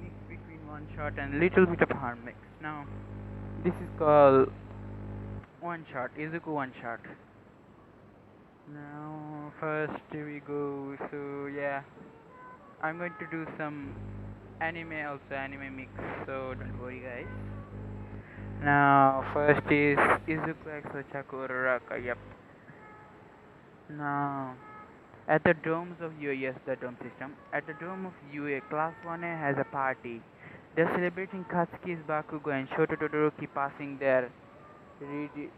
mix between one shot and little bit of hard mix. Now, this is called one shot, Izuku one shot. Now, first we go. So yeah, I'm going to do some anime also anime mix. So don't worry, guys. Now, first is Izuku X Ochaku Uraraka. Yep. Now, at the domes of UA, yes, the dome system. At the dome of UA, Class 1A has a party. They're celebrating Katsuki's Bakugo and Shoto Todoroki passing their rede-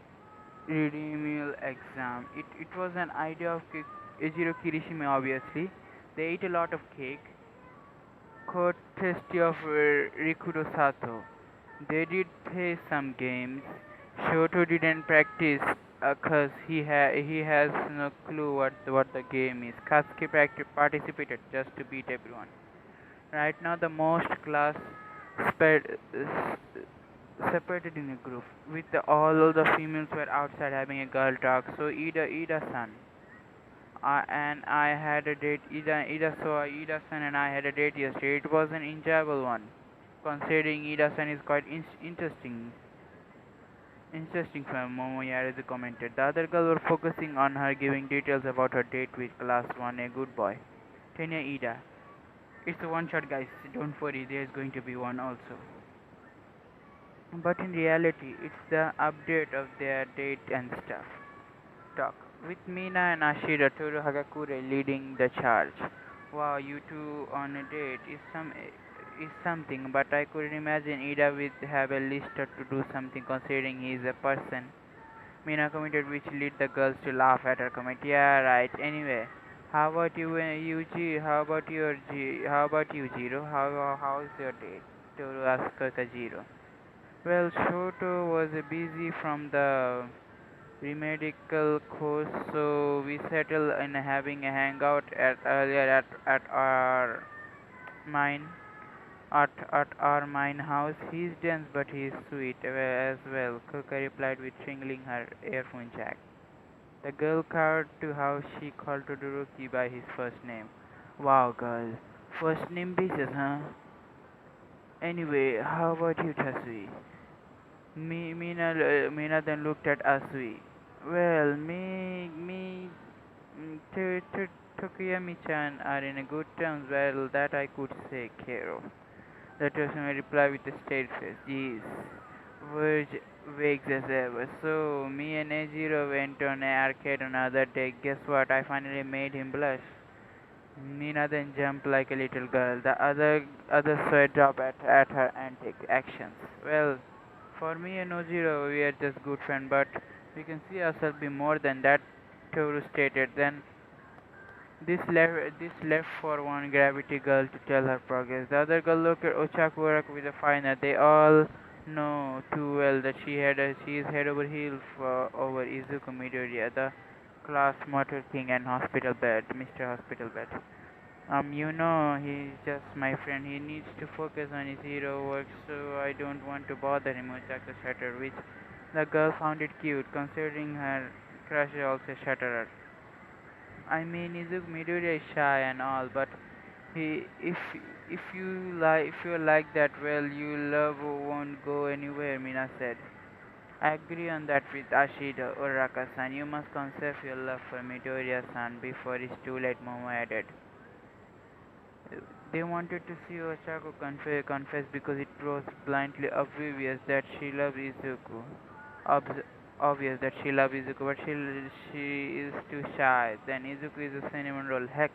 remedial exam. It was an idea of Ejiro Kirishima, obviously. They ate a lot of cake, courtesy of Rikudo Sato. They did play some games. Shoto didn't practice because he has no clue what the game is. Katsuki participated just to beat everyone. Right now, the most class spread, separated in a group. With all of the females were outside having a girl talk. So Ida-san, and I had a date. Ida-san and I had a date yesterday. It was an enjoyable one, considering Ida-san is quite interesting. Interesting from Momoyaradu commented. The other girl were focusing on her, giving details about her date with class 1, a good boy. Tenya Ida. It's a one shot, guys. Don't worry, there's going to be one also. But in reality, it's the update of their date and stuff. Talk. With Mina and Ashira, Toru Hagakure leading the charge. Wow, you two on a date is something, but I couldn't imagine Ida would have a list to do something considering he is a person. Mina commented, which led the girls to laugh at her comment. Yeah, right. Anyway, how about you, Yuji? How about you, Jiro? How's your date? Toru asked Kojiro. Well, Shoto was busy from the remedial course, so we settled in having a hangout at our mine at our mine house. He's dense, but he's sweet as well. Kuka replied with twinkling her earphone jack. The girl cowed to how she called Todoroki by his first name. Wow, girl. First name basis, huh? Anyway, how about you, Tasui? Mina then looked at Asui. Well, Tokuyami-chan are in a good terms. Well, that I could say, Kero. The Toshima replied with a straight face. Jeez, Verge wakes as ever. So, me and Ejiro went on an arcade another day. Guess what? I finally made him blush. Nina then jumped like a little girl. The other saw a drop at her antic actions. Well, for me and Ojiro, we are just good friends, but we can see ourselves be more than that, Toru stated. Then this left for one gravity girl to tell her progress. The other girl looked at Ochakurak with a finer. They all know too well that she is head over heels over Izuku Midoriya, the class motor king and hospital bed, Mr. Hospital Bed. He's just my friend. He needs to focus on his hero work, so I don't want to bother him, Ochako shuddered, which the girl found it cute, considering her crush also shuddered. I mean, Izuku Midoriya is shy and all, but he, if you're like that, well, you love won't go anywhere, Mina said. I agree on that with Ashida. Uraraka-san, you must conserve your love for Midoriya-san before it's too late, Momo added. They wanted to see Ochako confess because it was blindly obvious that she loves Izuku. Obvious that she loves Izuku, but she is too shy. Then Izuku is a cinnamon roll. Heck,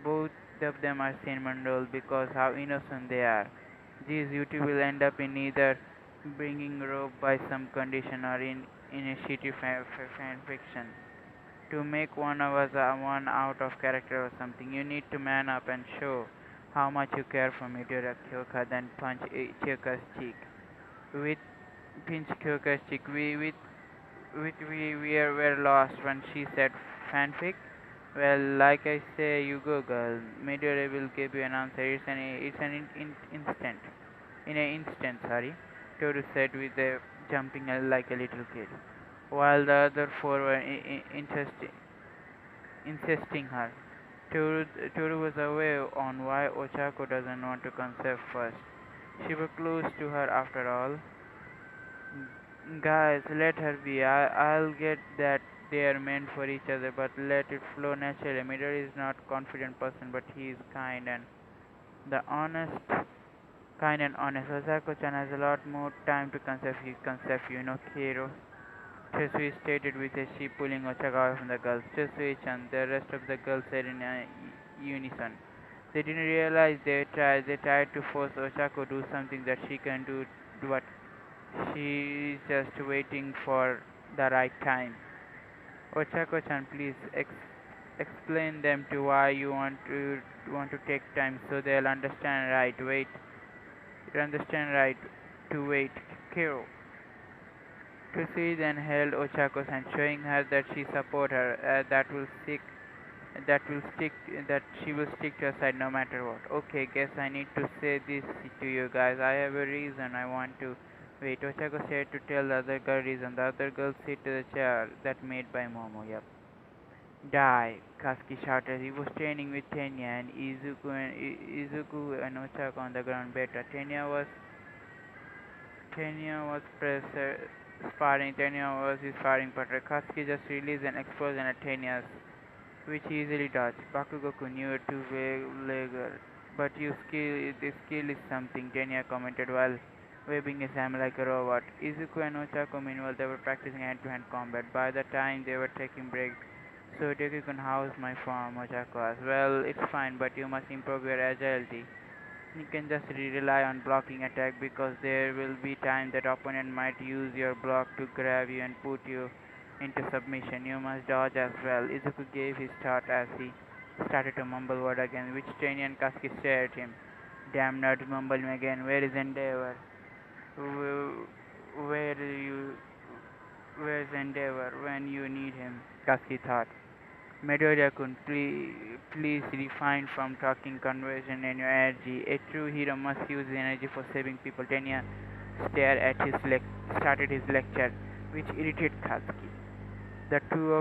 both of them are cinnamon roll because how innocent they are. These you two will end up in either bringing rope by some condition or in a shitty fan fiction. To make one of us one out of character or something, you need to man up and show how much you care for Midoriya. Kyoka then punch Kyoka's cheek. With pinch Kyoka's cheek, we're lost when she said fanfic. Well, like I say, you go, girl. Midoriya will give you an answer. It's an instant. In an instant, sorry. Toru said with a jumping like a little kid. While the other four were insisting her. Toru was away on why Ochako doesn't want to conceive first. She was close to her after all. Guys, let her be. I'll get that they are meant for each other, but let it flow naturally. Midori is not confident person, but he is kind and honest. Osako-chan has a lot more time to conceive, Kiro. Chesui stated with a sheep pulling Ochako away from the girls. Chesui-chan, the rest of the girls said in unison. They didn't realize they tried to force Ochako to do something that she can do, but she is just waiting for the right time. Ochako-chan, please explain them to why you want to take time so they'll understand right. Wait, you understand right to wait. Kiro. Kusui then held Ochako's hand, showing her that she support her. That will stick. That she will stick to her side no matter what. Okay, guess I need to say this to you guys. I have a reason I want to wait. Ochako said to tell the other girl reason. The other girl sit to the chair that made by Momo. Yep. Die! Katsuki shouted. He was training with Tenya and Izuku and Ochako on the ground better. Tenya was sparring. Tenya was his sparring partner. Katsuki just released an explosion at Tenya's, which he easily dodged. Bakugoku knew it to Veigar. But this skill is something, Tenya commented while waving his arm like a robot. Izuku and Ochako, meanwhile, they were practicing hand-to-hand combat. By the time they were taking breaks, so Deku can house my form, Ochako asked. Well, it's fine, but you must improve your agility. You can just rely on blocking attack because there will be time that opponent might use your block to grab you and put you into submission. You must dodge as well. Izuku gave his thought as he started to mumble word again, which Tenya and Katsuki stared at him. Damn nerd, mumbled him again. Where is Endeavor? Where do you? Where's Endeavor when you need him? Katsuki thought. Midoriya-kun, please refrain from talking conversion and your energy. A true hero must use his energy for saving people. Tenya started his lecture, which irritated Katsuki. The two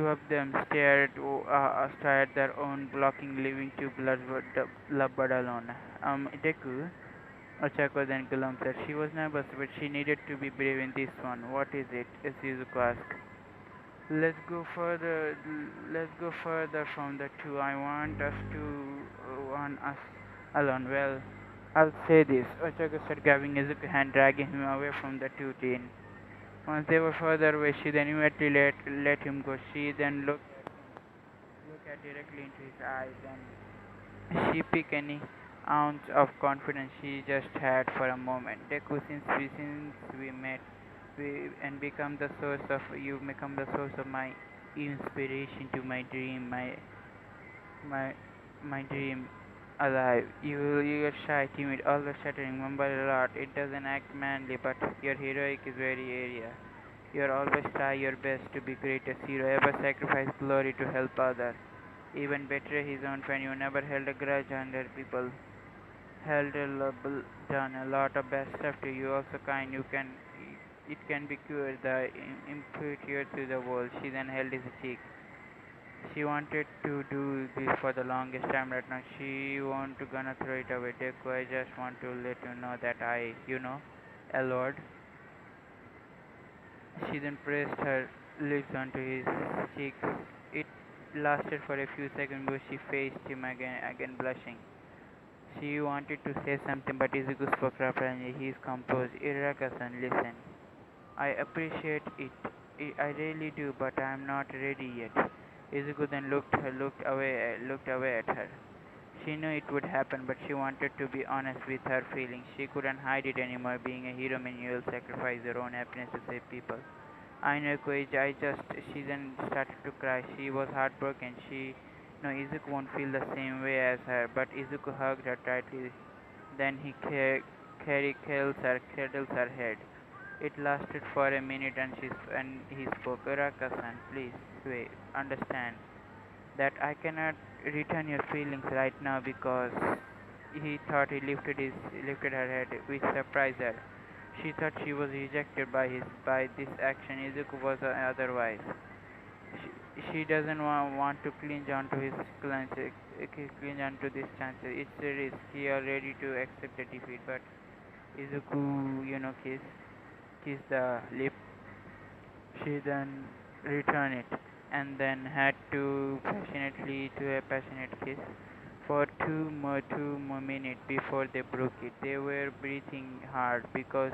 of them stared their own blocking, leaving two blood alone. Deku, Ochako then glummed said she was nervous, but she needed to be brave in this one. What is it? Izuku asked. Let's go further. Let's go further from the two. I want us alone. Well, I'll say this. Ochako said, grabbing Izuku's hand, dragging him away from the two teens. Once they were further away, she then immediately let him go. She then looked at directly into his eyes, and she picked any ounce of confidence she just had for a moment. Deku, since we met, and become the source of you become the source of my inspiration to my dream, my my dream alive. You're shy, timid, always chattering, mumble a lot. It doesn't act manly, but your heroic is very area. You're always try your best to be greatest hero, ever sacrifice glory to help others. Even betray his own friend. You never held a grudge under people. Held a done a lot of bad stuff to you. Also kind. It can be cured. The impure to the world. She then held his cheek. She wanted to do this for the longest time right now. She won't gonna throw it away. Deku, I just want to let you know that a lord. She then pressed her lips onto his cheeks. It lasted for a few seconds before she faced him again blushing. She wanted to say something, but Izuku spoke rapidly. He is composed. Iraka-san, listen. I appreciate it. I really do, but I am not ready yet. Izuku then looked away at her. She knew it would happen, but she wanted to be honest with her feelings. She couldn't hide it anymore. Being a hero means you will sacrifice your own happiness to save people. I know, Koichi. She then started to cry. She was heartbroken. No, Izuku won't feel the same way as her, but Izuku hugged her tightly. Then he cradles her head. It lasted for a minute, and he spoke. Uraka-san, please wait. Understand that I cannot return your feelings right now because he thought he lifted her head, which surprised her. She thought she was rejected by this action. Izuku was otherwise. she doesn't want to cling onto his cling onto this chance. It's a risk. He are ready to accept the defeat, but Izuku, kiss the lip. She then returned it, and then had to passionately to a passionate kiss for two more minutes before they broke it. They were breathing hard because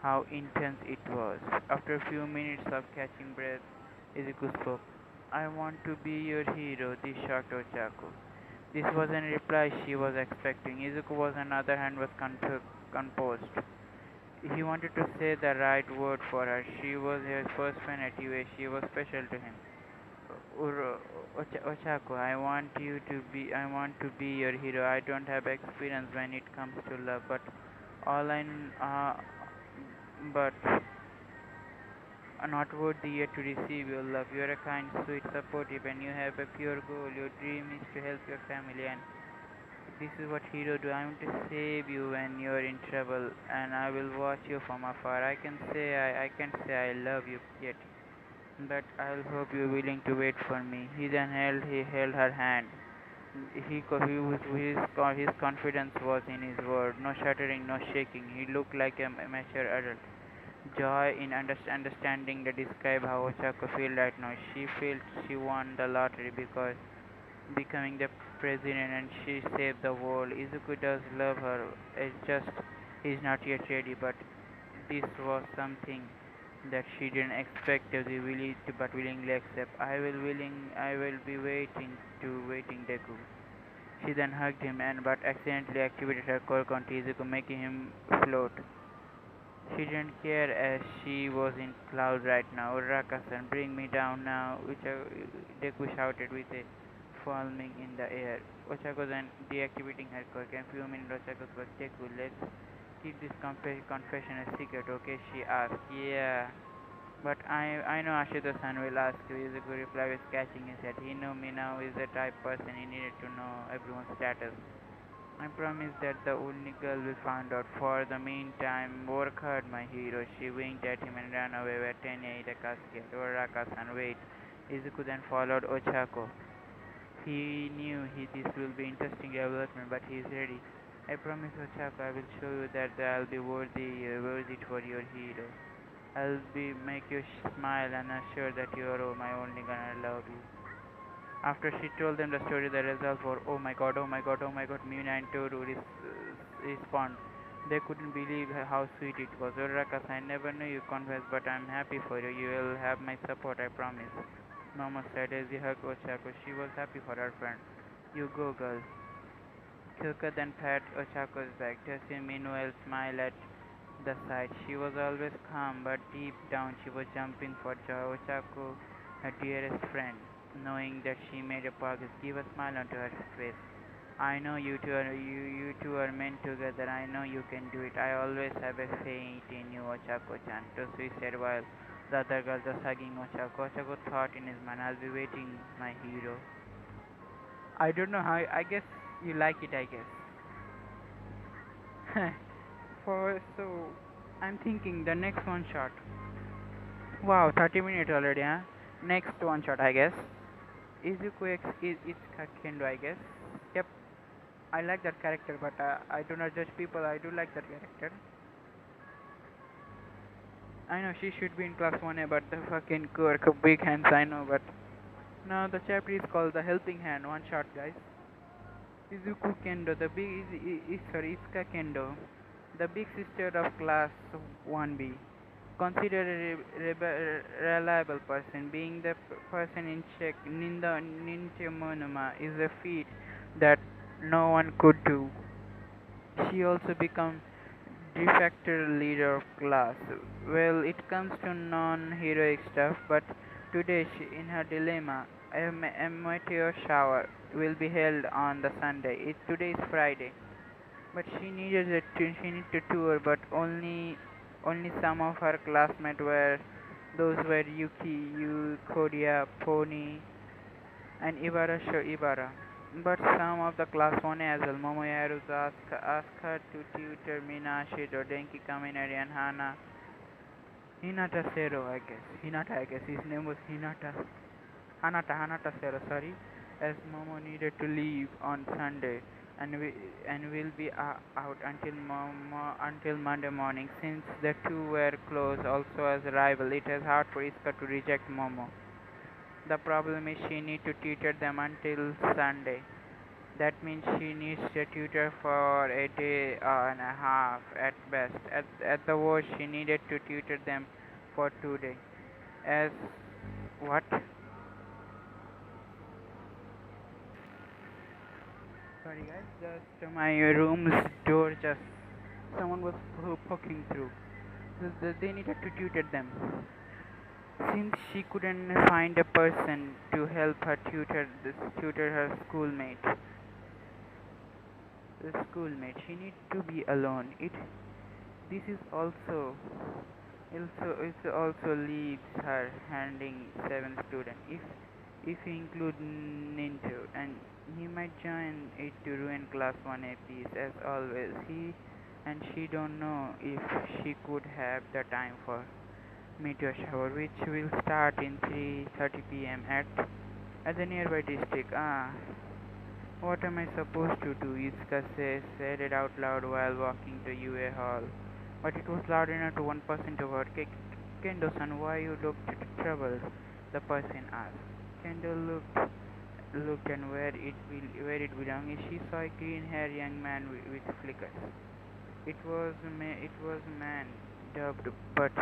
how intense it was. After a few minutes of catching breath, Izuku spoke. I want to be your hero, this shocked Ochako. This wasn't a reply she was expecting. Izuku, was on the other hand, was composed. He wanted to say the right word for her. She was his first fan at UA. She was special to him. Ochako, I want to be your hero. I don't have experience when it comes to love, but all I, but not worthy yet to receive your love. You are a kind, sweet, supportive, and you have a pure goal. Your dream is to help your family, and this is what hero do. I want to save you when you are in trouble, and I will watch you from afar. I can't say I love you yet, but I'll hope you're willing to wait for me. He held her hand. His confidence was in his word. No shuddering, no shaking. He looked like a mature adult. Joy in understanding the describe how Osaka feel right now. She felt she won the lottery because becoming the president and she saved the world. Izuku does love her. It's just he's not yet ready. But this was something that she didn't expect to be but willingly accept. I will be waiting Deku. She then hugged him and but accidentally activated her core onto Izuku, making him float. She didn't care as she was in cloud right now. Uraka-san, bring me down now, Deku shouted with a foaming in the air. Ochako then deactivating her quirk. In a few minutes, Ochako spoke, Deku, let's keep this confession a secret, okay? She asked. Yeah, but I know Ashita-san will ask you. Izuku replied with catching his head. He knew me now is the type person he needed to know everyone's status. I promise that the only girl will find out. For the meantime, work hard, my hero. She winked at him and ran away with Tenya Itakaski. Uraka-san, wait. Izuku then followed Ochako. He knew this will be interesting development, but he is ready. I promise, Ochako, I will show you that I'll be worthy for your hero. I'll be make you smile and assure that you are my only gun. I love you. After she told them the story, the results were oh my god, oh my god, oh my god. Mina and Toru respond. They couldn't believe how sweet it was. Urakas, I never knew you confessed, but I'm happy for you. You will have my support, I promise. Mama said as he hugged Ochako. She was happy for her friend. You go, girl. Kyuka then pat Ochako's back. Tessie meanwhile smiled at the sight. She was always calm, but deep down she was jumping for joy. Ochako, her dearest friend, knowing that she made a progress, gave a smile onto her face. I know you two are meant together. I know you can do it. I always have a faith in you, Ochako-chan. Tosui said while the other girl was hugging Ochako. Ochako thought in his mind, I'll be waiting, my hero. I don't know how. I guess you like it. I guess. I'm thinking the next one shot. Wow, 30 minutes already, huh? Next one shot, I guess. Izuku X is Itsuka Kendo, I guess. Yep, I like that character, but I do not judge people. I do like that character. I know she should be in class 1A, but the fucking quirk, big hands, I know, but now the chapter is called The Helping Hand. One shot, guys. Izuku Kendo, the big Itsuka Kendo, the big sister of class 1B, considered a reliable person. Being the person in check, Ninja Monoma is a feat that no one could do. She also became de facto leader of class. Well, it comes to non-heroic stuff, but today in her dilemma, a meteor shower will be held on the Sunday. Today is Friday, but she needed to tour, but only some of her classmates were those were Yuki, Kodia, Pony, and Ibara. But some of the class 1 as well. Momoyaru asked her to tutor Minashi, Denki Kaminari, and Hinata Sero, I guess. His name was Hinata. Hanata Sarah, sorry, as Momo needed to leave on Sunday and will be out until Monday morning. Since the two were close also as a rival, it is hard for Iska to reject Momo. The problem is she needs to tutor them until Sunday. That means she needs a tutor for a day and a half at best. At the worst, she needed to tutor them for 2 days. As what? Sorry guys, just my room's door just someone was poking through. They needed to tutor them. Since she couldn't find a person to help her tutor her schoolmate, she need to be alone. This is also leaves her handing 7 students. If you include Ninja, and he might join it to ruin class 1A piece as always. He and she don't know if she could have the time for meteor shower, which will start in 3:30 p.m. at the nearby district. What am I supposed to do? Iska said it out loud while walking to UA Hall. But it was loud enough to one person to hear. Kendo-san, why you looked troubled? The person asked. Kendo looked and where it belonged. She saw a green-haired young man with flickers. It was a man dubbed, but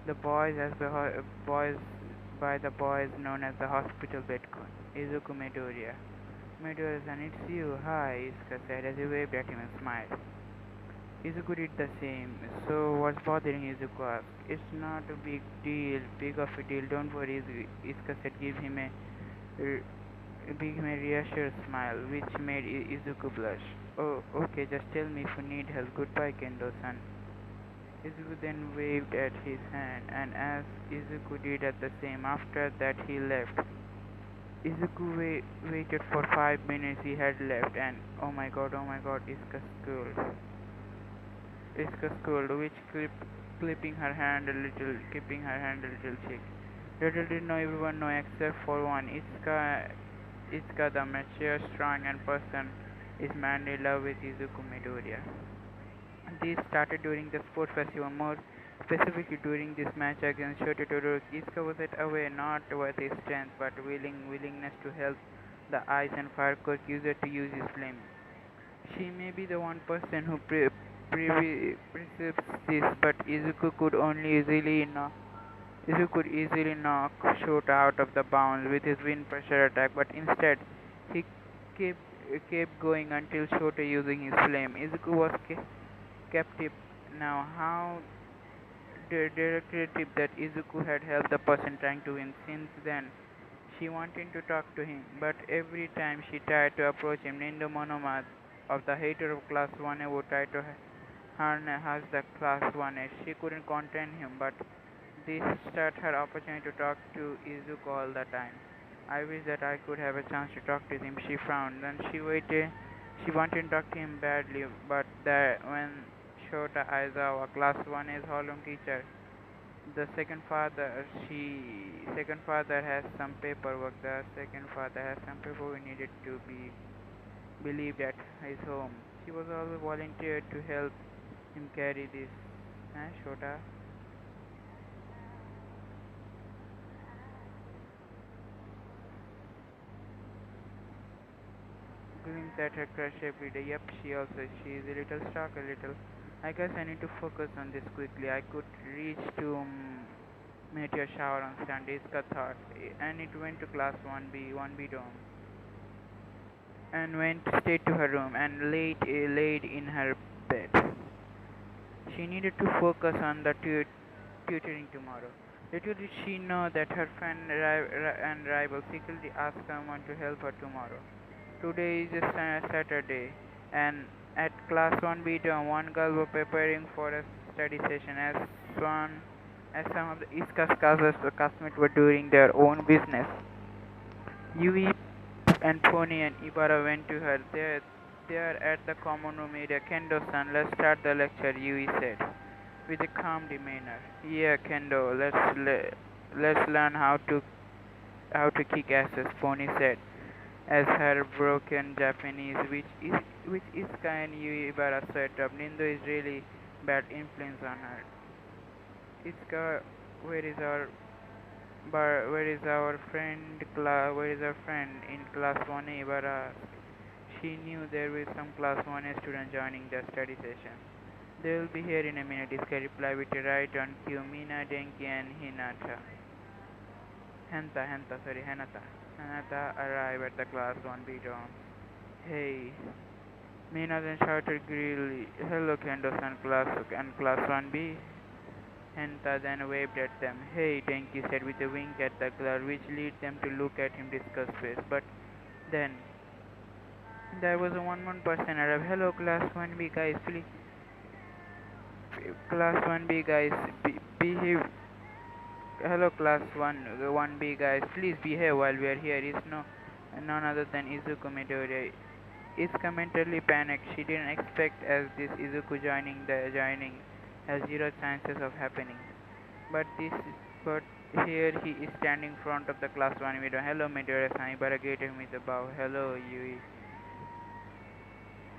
the boys as the boys by the boys known as the hospital bedcoin, Izuku Midoriya. Midoriya-san, it's you. Hi, Iska said as he waved at him and smiled. Izuku did the same. So what's bothering Izuku asked. It's not a big of a deal. Don't worry, Izuka said. Give him a reassured smile, which made Izuku blush. Oh, okay, just tell me if you need help. Goodbye, Kendo-san. Izuku then waved at his hand, and as Izuku did at the same, after that he left. Izuku waited for 5 minutes. He had left, and oh my god, Izuka scolded. Iska scolded, which keeping her hand a little shake. Little did know everyone know except for one. Iska the mature, strong and person is madly in love with Izuku Midoriya. This started during the sports festival, more specifically during this match against Shota Todoroki. Iska was at away not with his strength but willingness to help the Ice and Fire Court user to use his flame. She may be the one person who perceives this, but Izuku could easily knock Shota out of the bounds with his wind pressure attack, but instead he kept going until Shota using his flame. Izuku was captive now. How directive that Izuku had helped the person trying to win. Since then, she wanted to talk to him, but every time she tried to approach him, Nindo Monoma of the hater of Class 1A would try to harness the Class 1A. She couldn't contain him, but this started her opportunity to talk to Izuku all the time. I wish that I could have a chance to talk to him, she frowned. Then she waited. She wanted to talk to him badly, but when Shota Aizawa, Class 1A's Hollow teacher, the second father has some paperwork. The second father has some paperwork needed to be believed at his home. She was always volunteered to help him carry this. Shota glimpsed at her crush every day. Yep, she is a little stuck, a little. I guess I need to focus on this quickly. I could reach to meteor shower on Sunday, Iska thought, and it went to class 1B dorm, and went straight to her room and laid in her bed. She needed to focus on the tutoring tomorrow. Little did she know that her friend and rival secretly asked someone to help her tomorrow. Today is a Saturday, and at class 1B dorm, one girl was preparing for a study session as some of the Iska's classmates were doing their own business. Yui and Pony and Ibara went to her. There at the common room area. Kendo-san, let's start the lecture, Yui said, with a calm demeanor. Yeah, Kendo, let's learn how to how to kick asses, Pony said, as her broken Japanese, which Iska and Yui Ibarra set up. Nindo is really bad influence on her. Iska, where is our where is our friend? Where is our friend in class 1A? Ibarra asked. She knew there was some class 1A student joining the study session. They will be here in a minute, Iska replied with a right on cue. Mina, Denki, and Hanata. Hanata arrived at the class 1B dorm. Hey, Mina then shouted greedily, hello Kendo-san class 1B. Henta then waved at them. Hey, Denki said with a wink at the girl, which led them to look at him disgusted. But then there was a one person arrived. Hello, class 1B guys, please. Class 1B guys, behave. Hello, class 1B guys, please behave while we are here. Is none other than Izuku Midori. Izuka mentally panicked. She didn't expect as this Izuku joining has zero chances of happening. But but here he is standing in front of the class 1 window. Hello, Midori-san. Ibarra greeted him with a bow. Hello, Yui.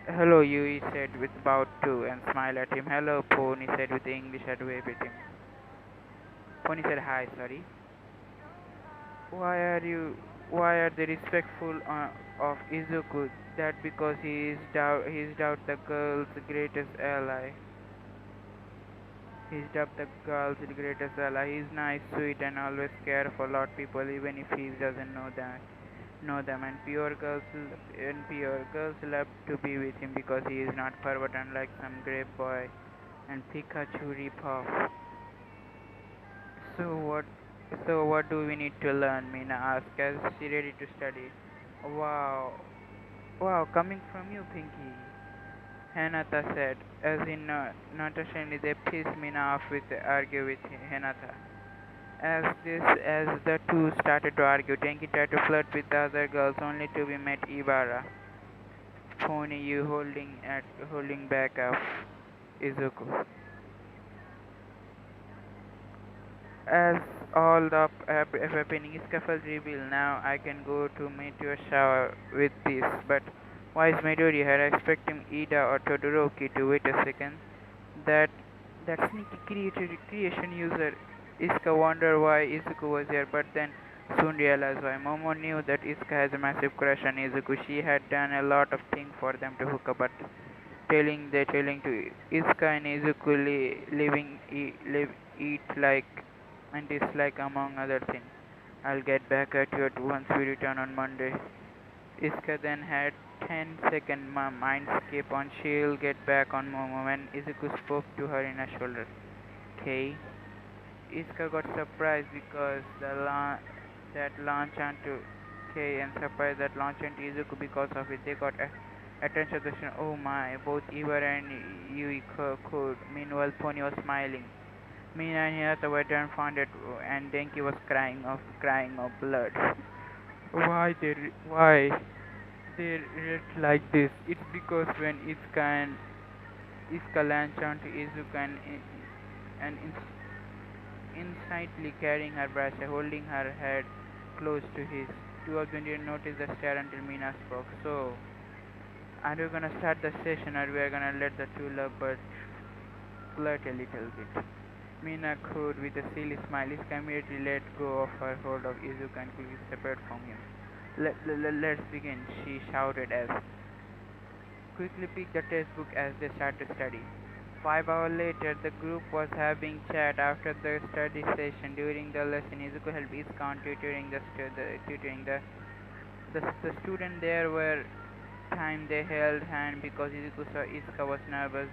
Hello, Yui said with bow too and smiled at him. Hello, Pony said with English and waved at him. Pony said hi, sorry. Why are you? Why are they respectful of Izuku? That because he is doubt the girl's greatest ally. He's dubbed the girl's greatest ally. He's nice, sweet, and always care for a lot of people, even if he doesn't know them. And pure girls love to be with him because he is not pervert unlike some grape boy and Pikachu ripoff. So what? So what do we need to learn? Mina asked as she ready to study. Wow, wow, coming from you, Pinky. Hinata said, as in notation they pissed Mina off with argue with Hinata. As the two started to argue, Tenki tried to flirt with the other girls only to be met Ibarra. Pony you holding back of Izuku. As all the happening is scuffle revealed, now I can go to meteor shower with this. But why is Midori here expecting Ida or Todoroki to wait a second? That that sneaky creation user Iska wondered why Izuku was here, but then soon realized why. Momo knew that Iska has a massive crush on Izuku. She had done a lot of things for them to hook up, but telling to Iska and Izuku live, eat like and dislike among other things. I'll get back at you once we return on Monday. Iska then had 10-second mindscape on she'll get back on Momo when Izuku spoke to her in a shoulder. Okay. Iska got surprised because that launch onto K and surprised that launch onto Izuku because of it. They got attention. Oh my, both Ibar and Yui could. Meanwhile, Pony was smiling. Mina and Hinata were dumbfounded, and Denki was crying of blood. Why they react like this? It's because when Iska latched onto Izuku and instantly carrying her breast, holding her head close to his. Two of them didn't notice the stare until Mina spoke. So, are we gonna start the session or we are gonna let the two lovebirds flirt a little bit? Mina crowed with a silly smile. Iska immediately let go of her hold of Izuku and quickly separated from him. Let's begin, she shouted as quickly picked the textbook as they started to study. 5 hours later, the group was having chat after the study session. During the lesson, Izuku helped Iska on tutoring the student there were time they held hand because Izuku saw Iska was nervous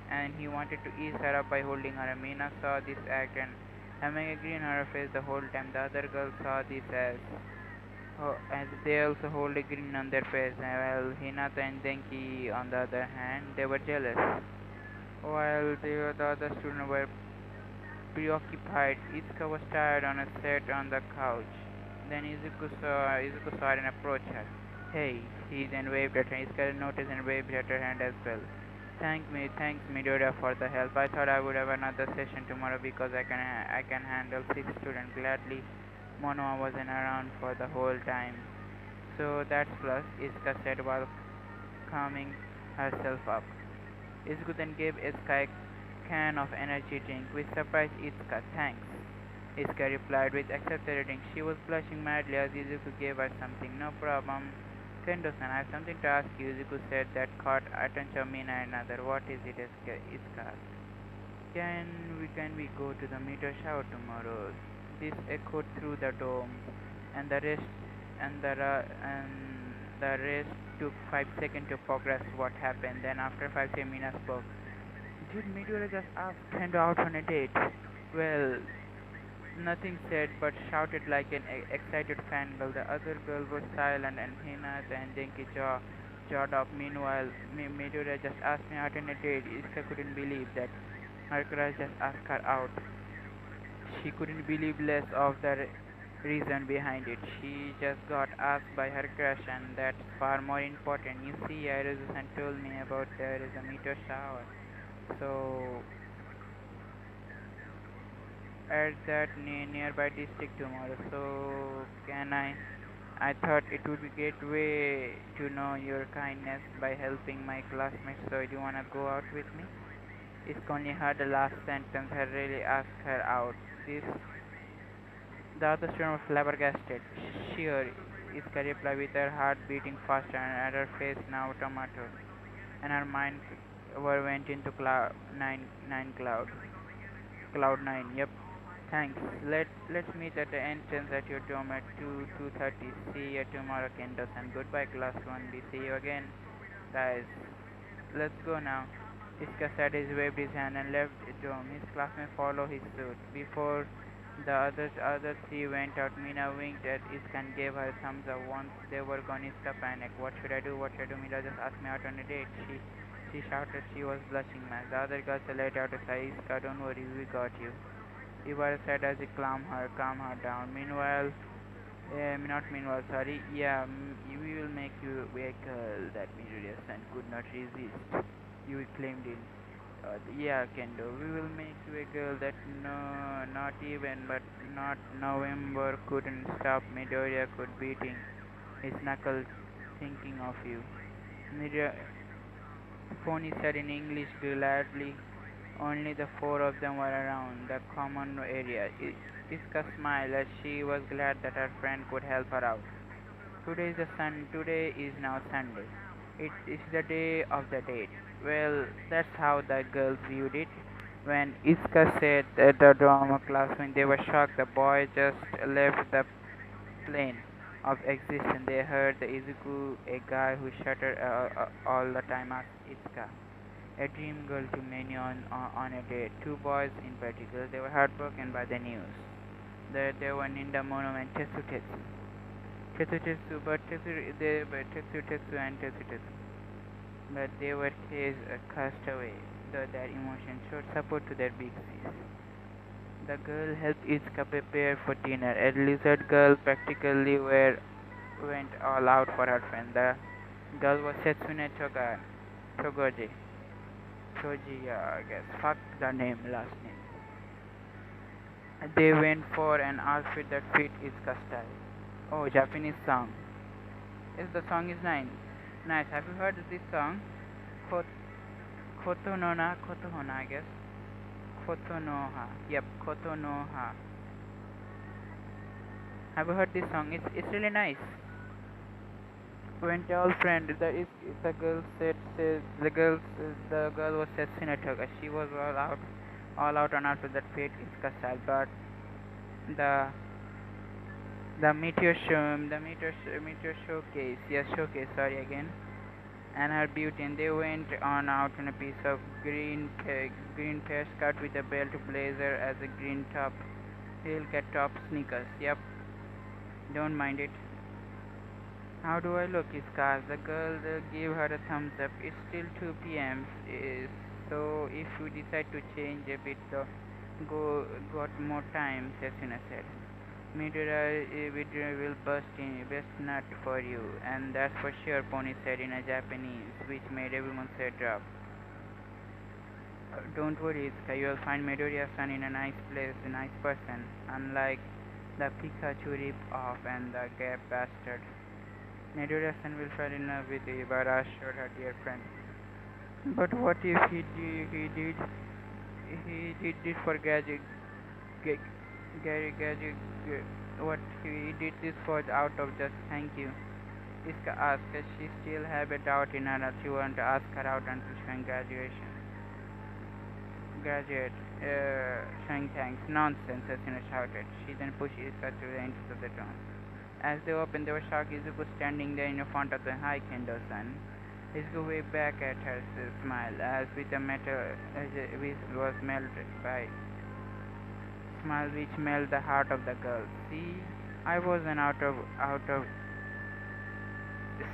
and he wanted to ease her up by holding her. Mina saw this act and having a grin on her face the whole time. The other girls saw this as they also hold a grin on their face. While Hinata and Denki, on the other hand, they were jealous. While the other students were preoccupied, Izuka was tired on a seat on the couch. Then Izuku saw her and approached her. Hey, he then waved at her. Izuka noticed and waved at her hand as well. Thanks Midoriya for the help. I thought I would have another session tomorrow because I can handle 6 students. Gladly Monoa wasn't around for the whole time. So that's plus, Iska said while calming herself up. Izuku then gave Iska a can of energy drink, which surprised Izuka. Thanks. Izuka replied with accepted the drink. She was blushing madly as Izuku gave her something. No problem. Kendo-san, I have something to ask you, Izuku said that caught attention of Mina and another. What is it, Izuka asked. Can we go to the meteor shower tomorrow? This echoed through the dome, and the rest took 5 seconds to progress what happened. Then after 5 seconds, Mina spoke. Did Meteor just ask Kendo out on a date? Well, nothing said, but shouted like an excited fangirl. The other girl was silent, and Hinata and Denki jawed up. Meanwhile, Meteor just asked me out on a date. Iska couldn't believe that her crush just asked her out. She couldn't believe less of the reason behind it. She just got asked by her crush, and that's far more important. You see, Arizu-san told me about there is a meteor shower. So at that nearby district tomorrow. So can I? I thought it would be a great way to know your kindness by helping my classmates. So do you wanna go out with me? Iska only heard the last sentence. Had really asked her out. This The other student was flabbergasted. Sure, Iska replied with her heart beating faster and her face now tomato, and her mind went into cloud nine. Yep. Thanks. Let's meet at the entrance at your dorm at 2:30. See you tomorrow, Kendos, and goodbye, class 1B. See you again, guys. Let's go now. Iska said he waved his hand and left the dorm. His classmates followed his suit. Before the other three went out, Mina winked at Iska and gave her a thumbs up. Once they were gone, Iska panicked. What should I do? What should I do? Mina just asked me out on a date. She shouted. She was blushing mad. The other girls let out a sigh. Iska, don't worry, we got you. Ibarra said as he calmed her down. Not meanwhile, sorry. Yeah, we will make you a girl that Midoriya son could not resist. You claimed it. Yeah, Kendo, we will make you a girl that no, not even but not November couldn't stop Midoriya could beating his knuckles thinking of you. Midoriya, Pony said in English gladly. Only the four of them were around the common area. Iska smiled as she was glad that her friend could help her out. Today is now Sunday. It is the day of the date. Well, that's how the girls viewed it. When Iska said that the drama class, when they were shocked, the boy just left the plane of existence. They heard the Izuku, a guy who shuddered all the time, asked Iska, a dream girl to many on a date. Two boys in particular, they were heartbroken by the news that they were Ninda Mono and Tetsu. Tetsu and Tetsu. But they were cast away. Their emotions showed support to their big sis. The girl helped Izuka prepare for dinner. A lizard girl practically went all out for her friend. The girl was Setsune Chogoji. Choji, I guess. Fuck the name, last name. They went for an outfit that fit Izuka style. Oh, Japanese song. Yes, the song is nice. Have you heard this song? Kot Kotohona, I guess. Kotonoha. Yep, Kotonoha. Have you heard this song? It's really nice. When all friend, the girl said the girl was said Sinatoga. She was all out on after that fate Iska style, but the meteor showcase, yes, showcase. Sorry again. And her beauty, and they went on out in a piece of green pair skirt with a belt blazer as a green top, heel cat top sneakers. Yep, don't mind it. How do I look, Iska? The girl gave her a thumbs up. It's still 2 p.m. So if you decide to change a bit, got more time, Setsuna said. Midori will best nut for you, and that's for sure, Pony said in a Japanese, which made everyone say drop. Don't worry, Izuka, you'll find Midoriya-san in a nice place, a nice person. Unlike The Pikachu rip-off and the Gap bastard. Nedoresen will fall in love with Ibarra, assured her dear friend. But what if he did this for Gadget, Gary Gadget, what he did this for out of just thank you? Iska asked, she still have a doubt in her that she wanted to ask her out until she went graduation. Graduate, saying thanks. Nonsense, Asuna shouted. She then pushed Iska to the entrance of the room. As they opened, there was Shark Izuku standing there in front of the high kendo sun. Izuku waved back at her, smile, as with a metal which was melted by smile which melted the heart of the girl. See, I was an out of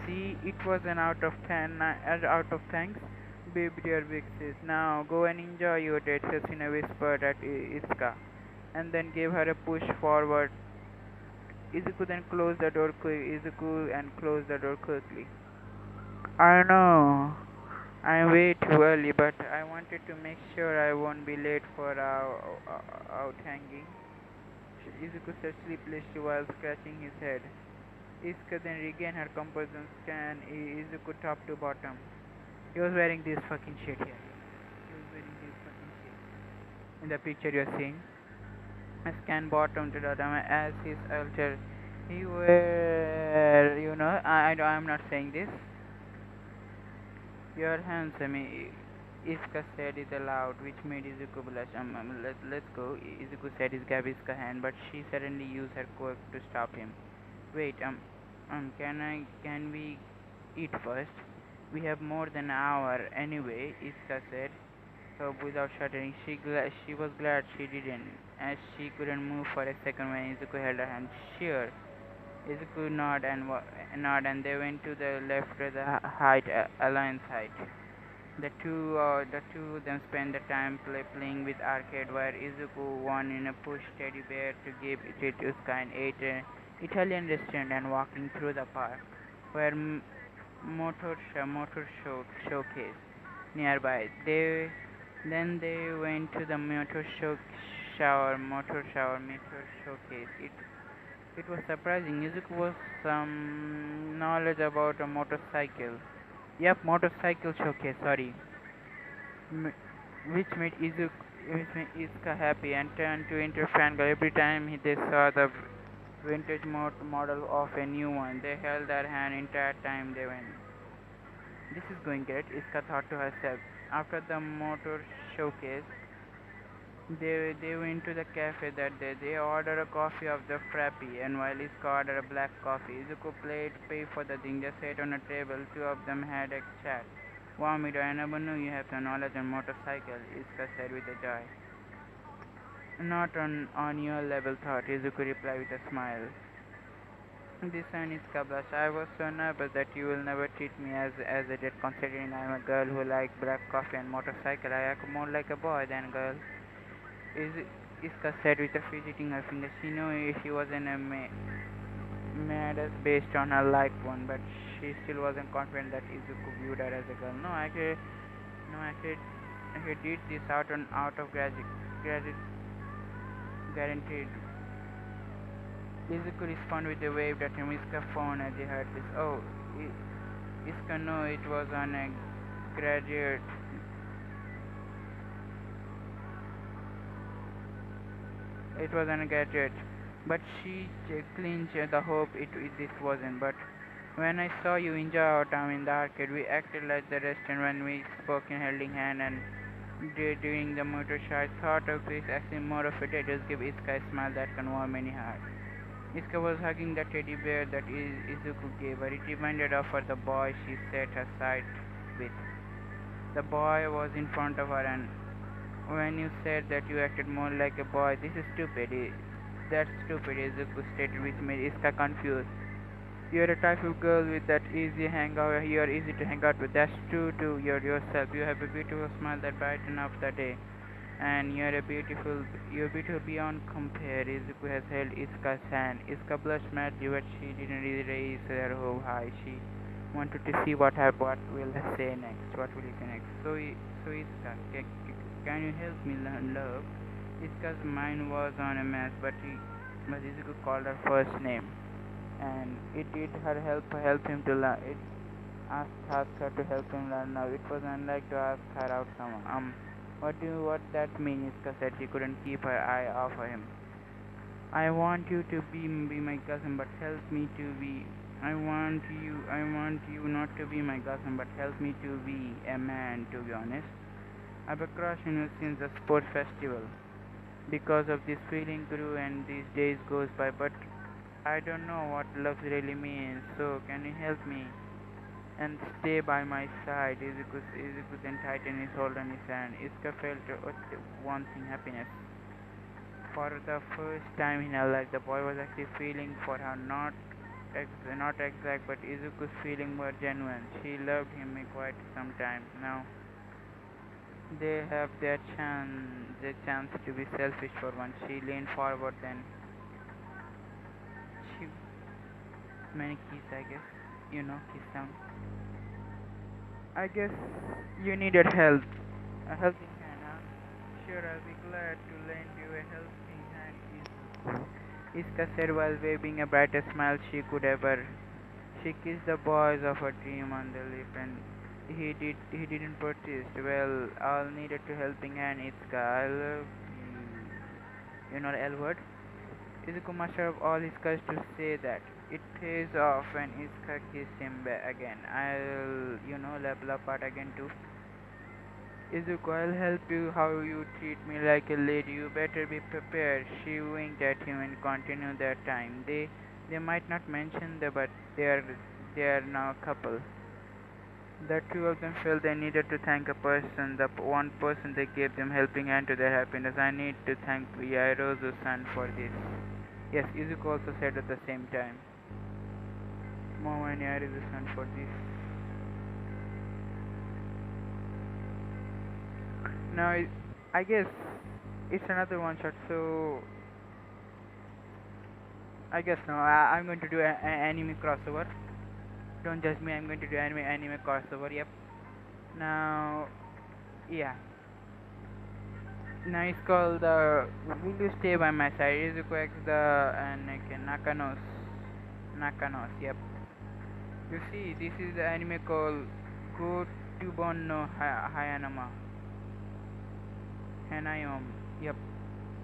See, it was an out of thanks. Baby dear Vic says, now go and enjoy your date, Sasina whispered at Iska, and then gave her a push forward. Izuku and closed the door quickly. I know, I'm way too early, but I wanted to make sure I won't be late for our out hanging. Izuku said sleeplessly while scratching his head. Iska then regained her composure and scanned Izuku top to bottom. He was wearing this fucking shit here. He was wearing this fucking shit. In the picture you're seeing, I scanned bottom to bottom as his altar. He were, I'm not saying this. You're handsome, Iska said it aloud, which made Izuku blush. Let's go, Izuku said, his gave Iska hand, but she suddenly used her quirk to stop him. Wait, can we eat first? We have more than an hour anyway, Iska said. So without shuddering, she was glad she didn't, as she couldn't move for a second when Izuku held her hand. Sure. Izuku nodded, and they went to the left to the Alliance height. The two of them spent the time playing with arcade, where Izuku won in a push teddy bear to give it to Sky and ate an Italian restaurant and walking through the park, where showcase nearby. They went to the motor showcase. It was surprising. Izuku was some knowledge about a motorcycle. Yep, motorcycle showcase. Sorry, M- which made Izuka happy and turned to into a fangirl every time they saw the vintage model of a new one. They held their hand entire time they went. This is going great, Iska thought to herself. After the motor showcase, they went to the cafe that day. They ordered a coffee of the frappe, and while Iska ordered a black coffee, Izuku paid for the thing. They sat on a table. Two of them had a chat. Wow, Mido, I never knew you have some knowledge on motorcycle, Iska said with a joy. Not on your level, thought Izuku replied with a smile. This one is Kablash. I was so nervous that you will never treat me as a date, considering I'm a girl who likes black coffee and motorcycle. I act more like a boy than a girl. Is Iska said with a fidgeting her fingers. She knew she wasn't a maid based on her liked one, but she still wasn't confident that Izuku viewed her as a girl. No, actually, he did this out of graduate guaranteed. Izuku responded with a wave that Iska phone as he heard this. Oh, Iska, no, it was on a graduate. It was on a graduate. But she clinched the hope this wasn't. But when I saw you enjoy our time in the arcade, we acted like the restaurant when we spoke in holding hand and during the motor show. I thought of this actually more of a day. Just give Iska a smile that can warm any heart. Iska was hugging the teddy bear that Izuku gave her. It reminded her of the boy she set her sight with. The boy was in front of her, and when you said that you acted more like a boy, this is stupid. That's stupid, Izuku stated, which made Iska confused. You're a type of girl with that easy hangout. You're easy to hang out with. That's true too. You're yourself. You have a beautiful smile that brightens up the day, and you're beautiful beyond compare. Izuku has held Iska's hand. Iska blushed madly, but she didn't really raise her hope high. She wanted to see what will he say next. What will he say next? So Iska, can you help me learn love? Iska's mind was on a mess, but but Izuku called her first name, and it did her help him to learn. It asked her to help him learn. Now it was unlike to ask her out someone. What that mean? Iska said she couldn't keep her eye off of him. I want you to be my cousin, but help me to be. I want you not to be my cousin, but help me to be a man. To be honest, I've been crushing you since the sports festival. Because of this feeling grew and these days goes by, but I don't know what love really means. So can you help me and stay by my side? Izuku then tightened his hold on his hand. Iska felt wanting happiness. For the first time in her life, the boy was actually feeling for her, not exact, but Izuku's feeling were genuine. She loved him quite some time now. They have their chance to be selfish for once. She leaned forward, then she many kiss, I guess. Kiss sound. I guess you needed help. A helping hand, huh? Sure, I'll be glad to lend you a helping hand, Izuku. Iska said while waving a brighter smile she could ever. She kissed the boys of her dream on the lip, and he didn't protest. Well, all needed to helping hand, Iska. I love you. You know the L word? Izuku mustered up all his courage to say that. It pays off when Iska kissed him again. I'll level up part again too. Izuku, I'll help you how you treat me like a lady. You better be prepared. She winked at him and continued their time. They might not mention the but they are now a couple. The two of them felt they needed to thank a person, the one person they gave them helping hand to their happiness. I need to thank Yaoruzu-san for this. Yes, Izuku also said at the same time. Mom and Yaoruzu-san for this. Now, I guess it's another one shot, so I guess now I'm going to do an anime crossover. Don't judge me, I'm going to do anime crossover, yep. Now, yeah. Now it's called Will You Stay By My Side? Izuku X the and Nakanos, yep. You see, this is the anime called Go Tubon no Hayanama. Hanayom, yep.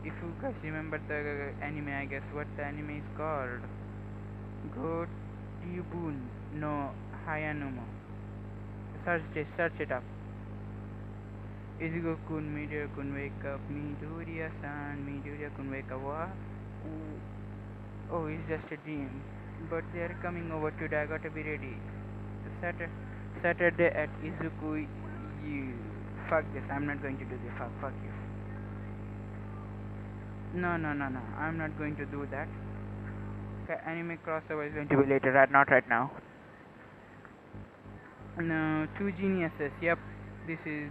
If you guys remember the anime, I guess what the anime is called. Go Tubun no Hayanuma. Search it up. Izuku-kun, Midoriya-kun, wake up. Midoriya-san, Midoriya-kun, wake up. What? Oh, it's just a dream. But they're coming over today. I gotta be ready. Saturday at Izuku. You. Fuck this. I'm not going to do this. Fuck you. No. I'm not going to do that. Okay, anime crossover is going to be later. Not right now. No, two geniuses. Yep. This is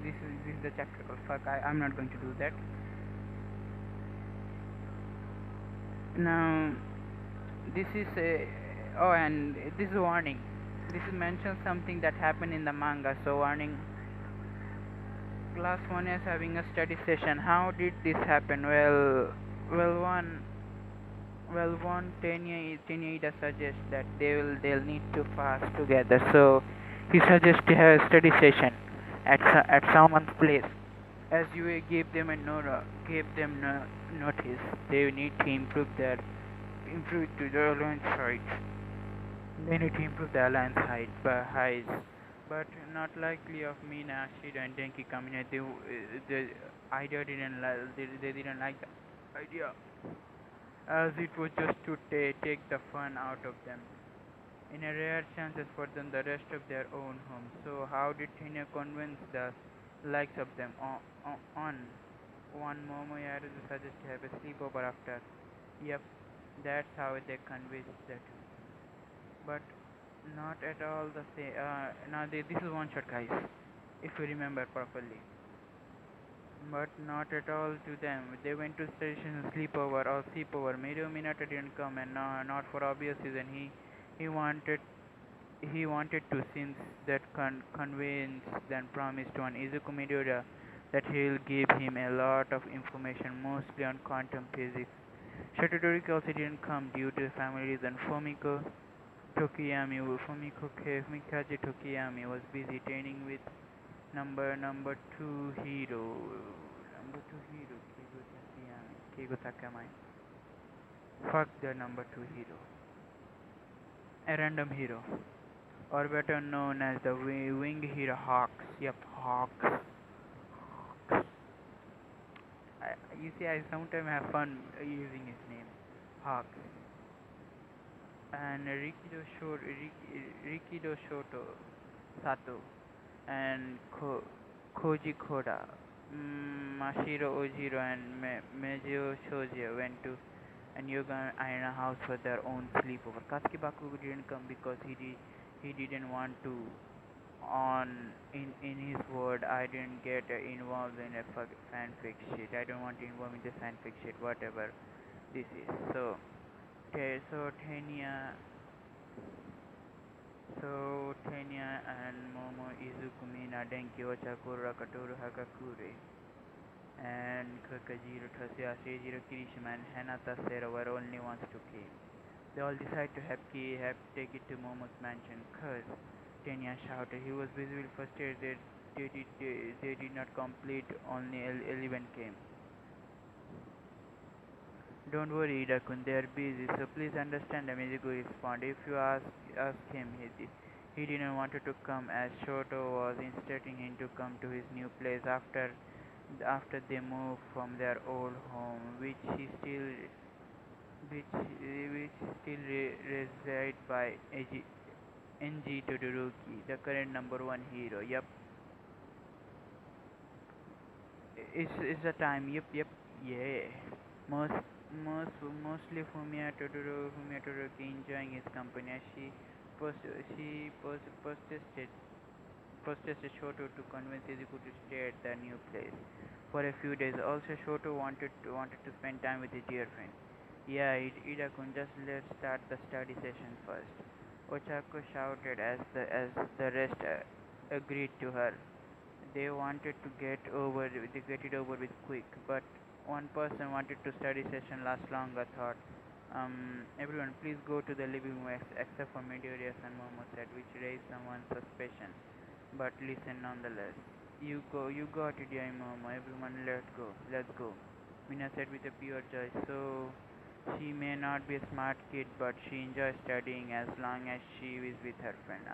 the chapter called fuck. I'm not going to do that. Now, this is a and this is a warning. This mentions something that happened in the manga. So warning. Class 1 is having a study session. How did this happen? Well, one Tenya Ida suggests that they'll need to fast together. So he suggests to have a study session at someone's place. As you gave them notice, they need to improve to the alliance height. They need to improve the alliance heights, but not likely of Mina, Shida, and Denki coming. The idea they didn't like the idea, as it was just to take the fun out of them. In a rare chances for them the rest of their own home. So how did Tina convince the likes of them on one Momoyaru suggested to have a sleepover after? Yep, that's how they convinced that. But not at all the same. Now this is one shot, guys, if you remember properly. But not at all to them. They went to station sleepover or sleepover. Mirio Minata didn't come, and not for obvious reason. He wanted to, since that convinced then promised one Izuku Midoriya that he'll give him a lot of information, mostly on quantum physics. Shoto also didn't come due to family reason. Fumikaze Tokiyami was busy training with number two hero. Number two hero, Keigo Takamai. Fuck the number two hero. A random hero. Or better known as the wing hero Hawks. Yep, Hawks. You see, I sometimes have fun using his name. Hawks. And Rikido Shoto Sato. And Koji Koda. Mashiro Ojiro and Meiji Shoji went to and Yoga Arena house for their own sleepover. Katsuki Bakugo didn't come because he didn't want to. In his word, I didn't get involved in a fanfic shit. I don't want to involve in the fanfic shit, whatever this is. So Tenya, Tenya and Momo Izuku Mina Denki Ochakura Katoru Hakakure and Kakajiro Tosia Seijiro Kirishima and Hanata Sera were only ones to came. They all decided to take it to Momo's mansion. Cause Tenya shouted. He was visibly frustrated. They did not complete. Only 11 came. Don't worry, Ida-kun. They are busy, so please understand. Mizuku responded. If you ask him, he didn't want to come, as Shoto was insisting him to come to his new place after they moved from their old home, which still reside by Enji Todoroki, the current number one hero. Yep, it's the time. Yep, yeah. Most, mostly Fumiya Todoroki enjoying his company as persisted Shoto to convince Izuku to stay at the new place for a few days. Also, Shoto wanted to spend time with his dear friend. Yeah, Ida-kun, just let's start the study session first. Ochako shouted as the rest agreed to her. They wanted to get it over with quick, but one person wanted to study session last longer. Thought, everyone, please go to the living room except for Midoriya and Momo said, which raised someone's suspicion. But listen nonetheless. You got it, yeah, Momo. Everyone, let's go. Mina said with a pure joy. So she may not be a smart kid, but she enjoys studying as long as she is with her friend.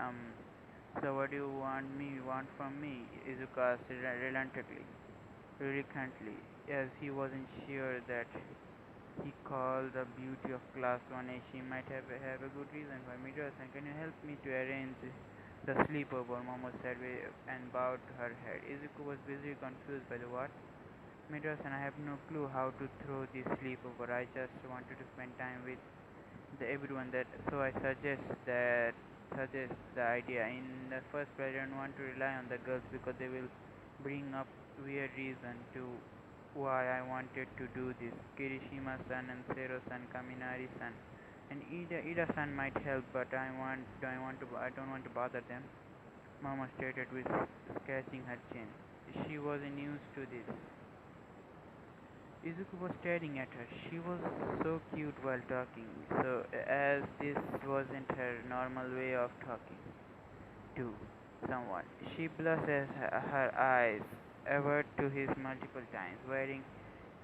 So what do you want from me? Izuka asked reluctantly, as he wasn't sure that he called the beauty of class 1A. She might have a good reason for Midori-san. Can you help me to arrange the sleepover? Momo said and bowed her head. Izuku was busy confused by the what? Midori-san, I have no clue how to throw this sleepover. I just wanted to spend time with everyone that so I suggest the idea. In the first place, I don't want to rely on the girls because they will bring up weird reason to why I wanted to do this. Kirishima-san and Sero-san, Kaminari-san, and Ida-san might help, but I don't want to bother them. Mama stated with scratching her chin. She wasn't used to this. Izuku was staring at her. She was so cute while talking, so as this wasn't her normal way of talking to someone. She blushed as her eyes averted to his multiple times,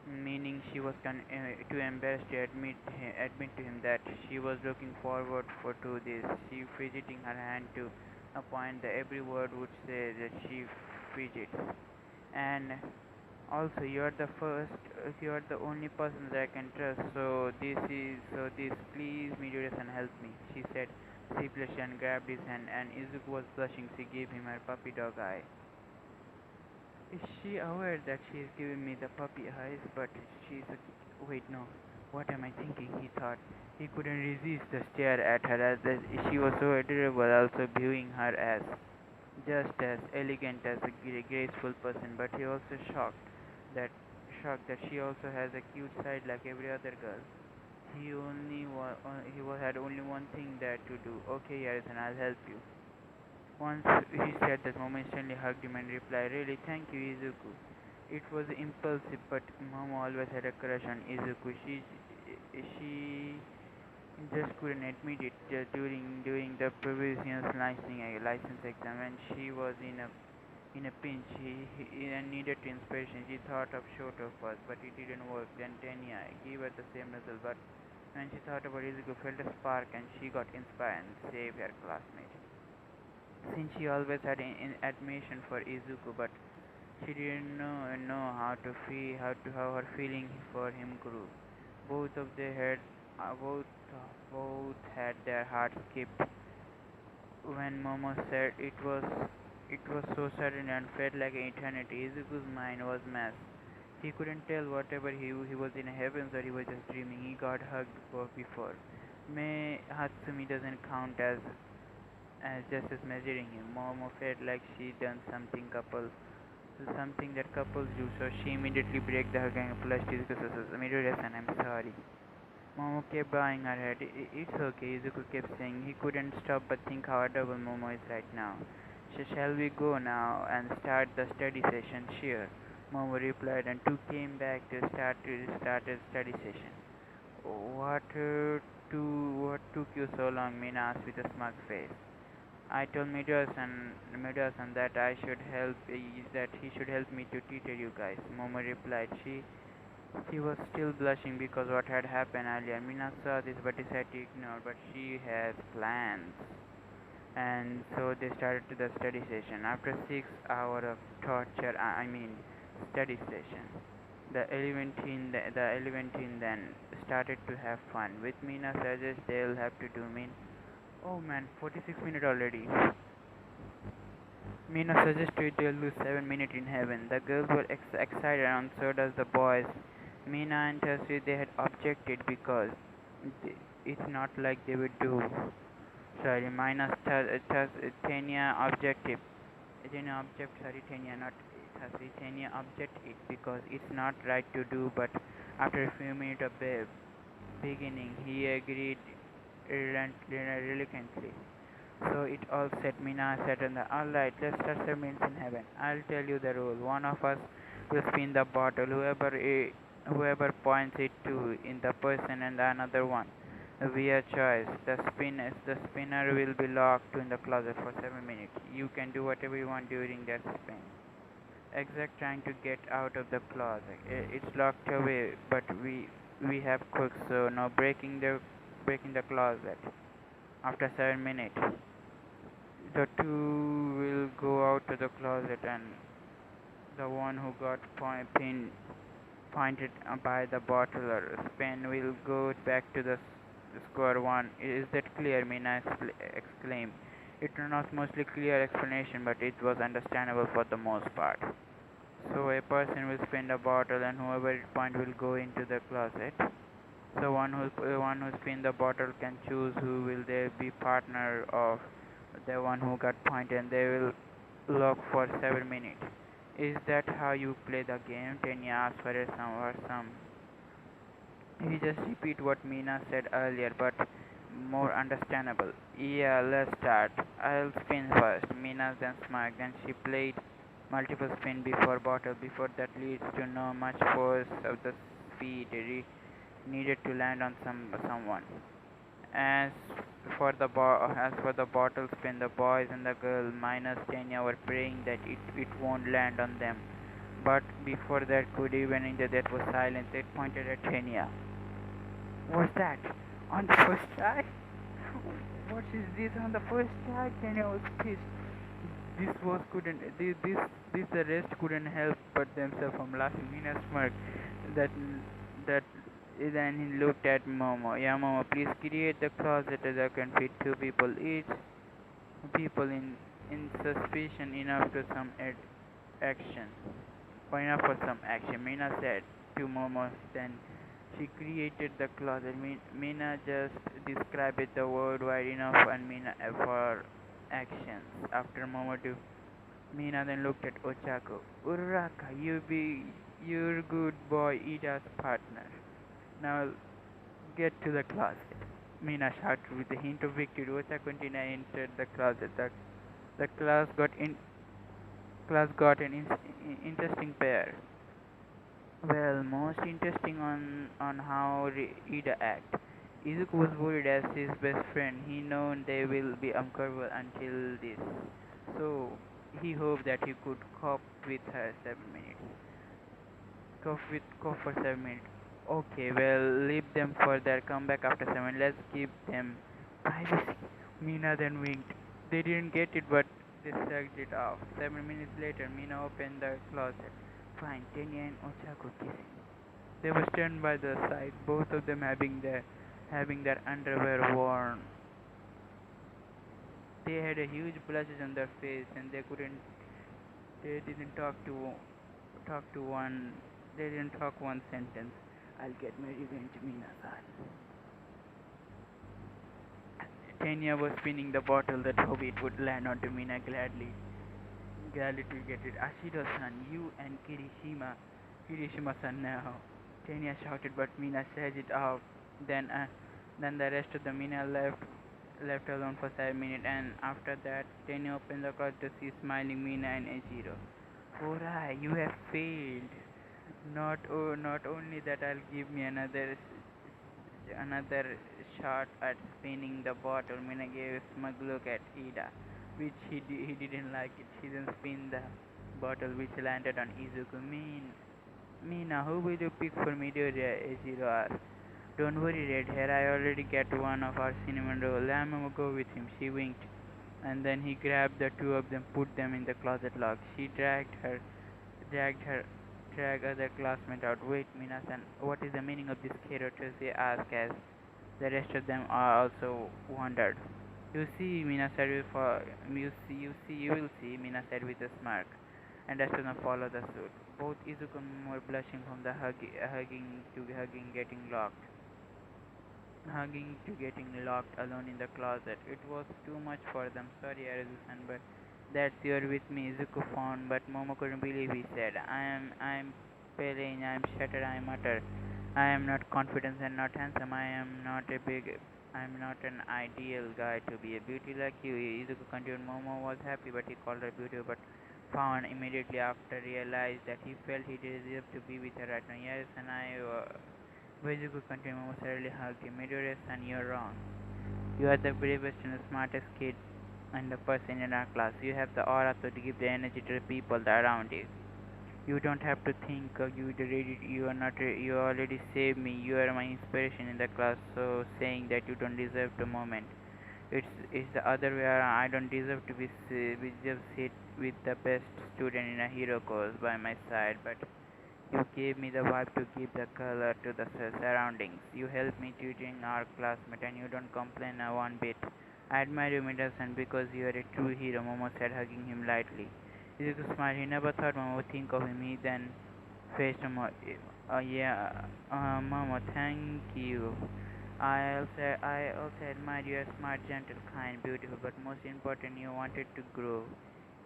meaning she was too embarrassed to admit to him that she was looking forward to this. She fidgeting her hand to a point that every word would say that she fidgets. And also, you're the only person that I can trust. So this, please, Midoriya-san, help me. She said sheepishly and grabbed his hand. And Izuku was blushing. She gave him her puppy dog eye. Is she aware that she is giving me the puppy eyes? But she's wait, no. What am I thinking? He thought. He couldn't resist the stare at her as she was so adorable. Also viewing her as just as elegant as a graceful person, but he also that shocked that she also has a cute side like every other girl. Had only one thing that to do. Okay, Harrison, I'll help you. Once he said that, Momo instantly hugged him and replied, "Really, thank you, Izuku." It was impulsive, but Momo always had a crush on Izuku. she just couldn't admit it during the previous year's license exam when she was in a pinch. He needed inspiration. She thought of Shoto first, but it didn't work. Then Tenya gave her the same result, but when she thought about Izuku, felt a spark and she got inspired and saved her classmate. Since she always had admiration for Izuku, but she didn't know how to feel, how her feeling for him grew. Both of they had uh, both both had their hearts skipped when Momo said it was so sudden and felt like an eternity. Izuku's mind was mass. He couldn't tell whatever he was in heavens or he was just dreaming. He got hugged before. May Hatsumi doesn't count as just as measuring him. Momo felt like she done something that couples do, so she immediately break the hug and flushed Izuku says, Midori-san, I'm sorry. Momo kept bowing her head. It's okay, Izuku kept saying. He couldn't stop but think how adorable Momo is right now. Shall we go now and start the study session? Sure. Momo replied, and two came back to start a study session. What took you so long? Mina asked with a smug face. I told Midori-san that he should help me to tutor you guys. Momo replied. She was still blushing because what had happened earlier. Mina saw this but decided to ignore, but she has plans. And so they started to the study session. After 6 hours of torture, I mean study session, the 11 then started to have fun. With Mina suggests they'll have to do Oh man, 46 minutes already. Mina suggested they'll do 7 minutes in heaven. The girls were excited and so does the boys. Mina and Tessie they had objected because it's not like they would do. Sorry, minus Tanya objective. Tanya, not Tessie. Tanya object it because it's not right to do, but after a few minutes of the beginning, he agreed reluctantly. So it all set. Mina said, Alright, let's start 7 minutes in heaven. I'll tell you the rule. One of us will spin the bottle, whoever points it to in the person and another one. Via choice. The spinner will be locked in the closet for 7 minutes. You can do whatever you want during that spin. Exact trying to get out of the closet. It's locked away, but we have cooks, so no breaking the closet. After 7 minutes, the two will go out to the closet, and the one who got pointed by the bottle or spin will go back to the square one. Is that clear? Mina exclaimed. It was mostly clear explanation, but it was understandable for the most part. So a person will spin the bottle, and whoever it point will go into the closet. So one who spin the bottle can choose who will they be partner of the one who got pointed, and they will lock for 7 minutes. Is that how you play the game? Tanya asked for some. He just repeat what Mina said earlier, but more understandable. Yeah, let's start. I'll spin first. Mina then smirked, and she played multiple spin before bottle. Before that leads to no much force of the speed needed to land on someone. As as for the bottle spin, the boys and the girl minus Tanya were praying that it won't land on them. But before that could even that was silent. They pointed at Tanya. What's that? On the first try? What is this on the first try? Tanya was pissed. This the rest couldn't help but themselves from laughing. Mina smirked. That that then he looked at Momo. Yeah, Momo, please create the closet that can fit two people each. People in suspicion enough to some action. Or enough for some action. Mina said to Momo. Then she created the closet. Mina just described it the word wide enough and Mina for actions. After Momo do. Mina then looked at Ochako. Uraka, you're good boy, Ida's partner. Now get to the closet. Mina shouted with a hint of victory. Ochako and Tina entered the closet. The class got an interesting pair. Well, most interesting on how Ida act. Izuku was worried as his best friend. He known they will be uncomfortable until this, so he hoped that he could cope with her 7 minutes. Cope for 7 minutes. Okay, well, leave them for their comeback after 7. Let's give them privacy. Mina then winked. They didn't get it, but they shrugged it off. 7 minutes later, Mina opened the closet. Fine, Tenya and Ochako kissing. They were stunned by the sight, both of them having their underwear worn. They had a huge blushes on their face, and they didn't talk to one, they didn't talk one sentence. I'll get my revenge, Mina-san. Tanya was spinning the bottle that hoped it would land onto Mina gladly to get it. Ashido-san, you and Kirishima-san now. Tanya shouted, but Mina said it out. Then, uh, then the rest of the Mina left alone for 7 minutes, and after that, Tanya opened the closet to see smiling Mina and Ejiro. Forai, you have failed. Not only that, I'll give me another shot at spinning the bottle. Mina gave a smug look at Ida, which he didn't like it. She then spin the bottle, which landed on Izuku. Mina, who will you pick for Midoriya? Ejiro asked. Don't worry, Red Hair. I already get one of our cinnamon roll. Lamb go with him. She winked, and then he grabbed the two of them, put them in the closet lock. She dragged her drag other classmate out. Wait, Minasan, what is the meaning of this character? She asked as the rest of them are also wondered. You see, Mina said you will see, Mina said with a smirk, and rest of them followed the suit. Both Izuku and Momo were blushing from the hugging to getting locked alone in the closet. It was too much for them. Sorry, Arizu-san, but that's you're with me. Izuku found, but Momo couldn't believe he said. I'm plain, I'm shattered, I'm utter. I am not confident and not handsome. I'm not an ideal guy to be a beauty like you. Izuku continued. Momo was happy, but he called her beautiful, but found immediately after realized that he felt he deserved to be with her right now. Yes, and Izuku continued. Momo suddenly hugged him. Midoriya-san, you're wrong. You are the bravest and the smartest kid and the person in our class. You have the aura to give the energy to the people around you. You don't have to think. You are not. You already saved me. You are my inspiration in the class. So saying that you don't deserve the moment. It's the other way around. I don't deserve to be just sit with the best student in a hero course by my side, but you gave me the vibe to give the color to the surroundings. You helped me tutoring our classmate and you don't complain one bit. I admire you, Middleton, because you are a true hero, Momo said, hugging him lightly. Izuku smiled. He never thought Momo would think of him. He then faced Momo. Yeah, Momo, thank you. I also admire you are smart, gentle, kind, beautiful, but most important, you wanted to grow.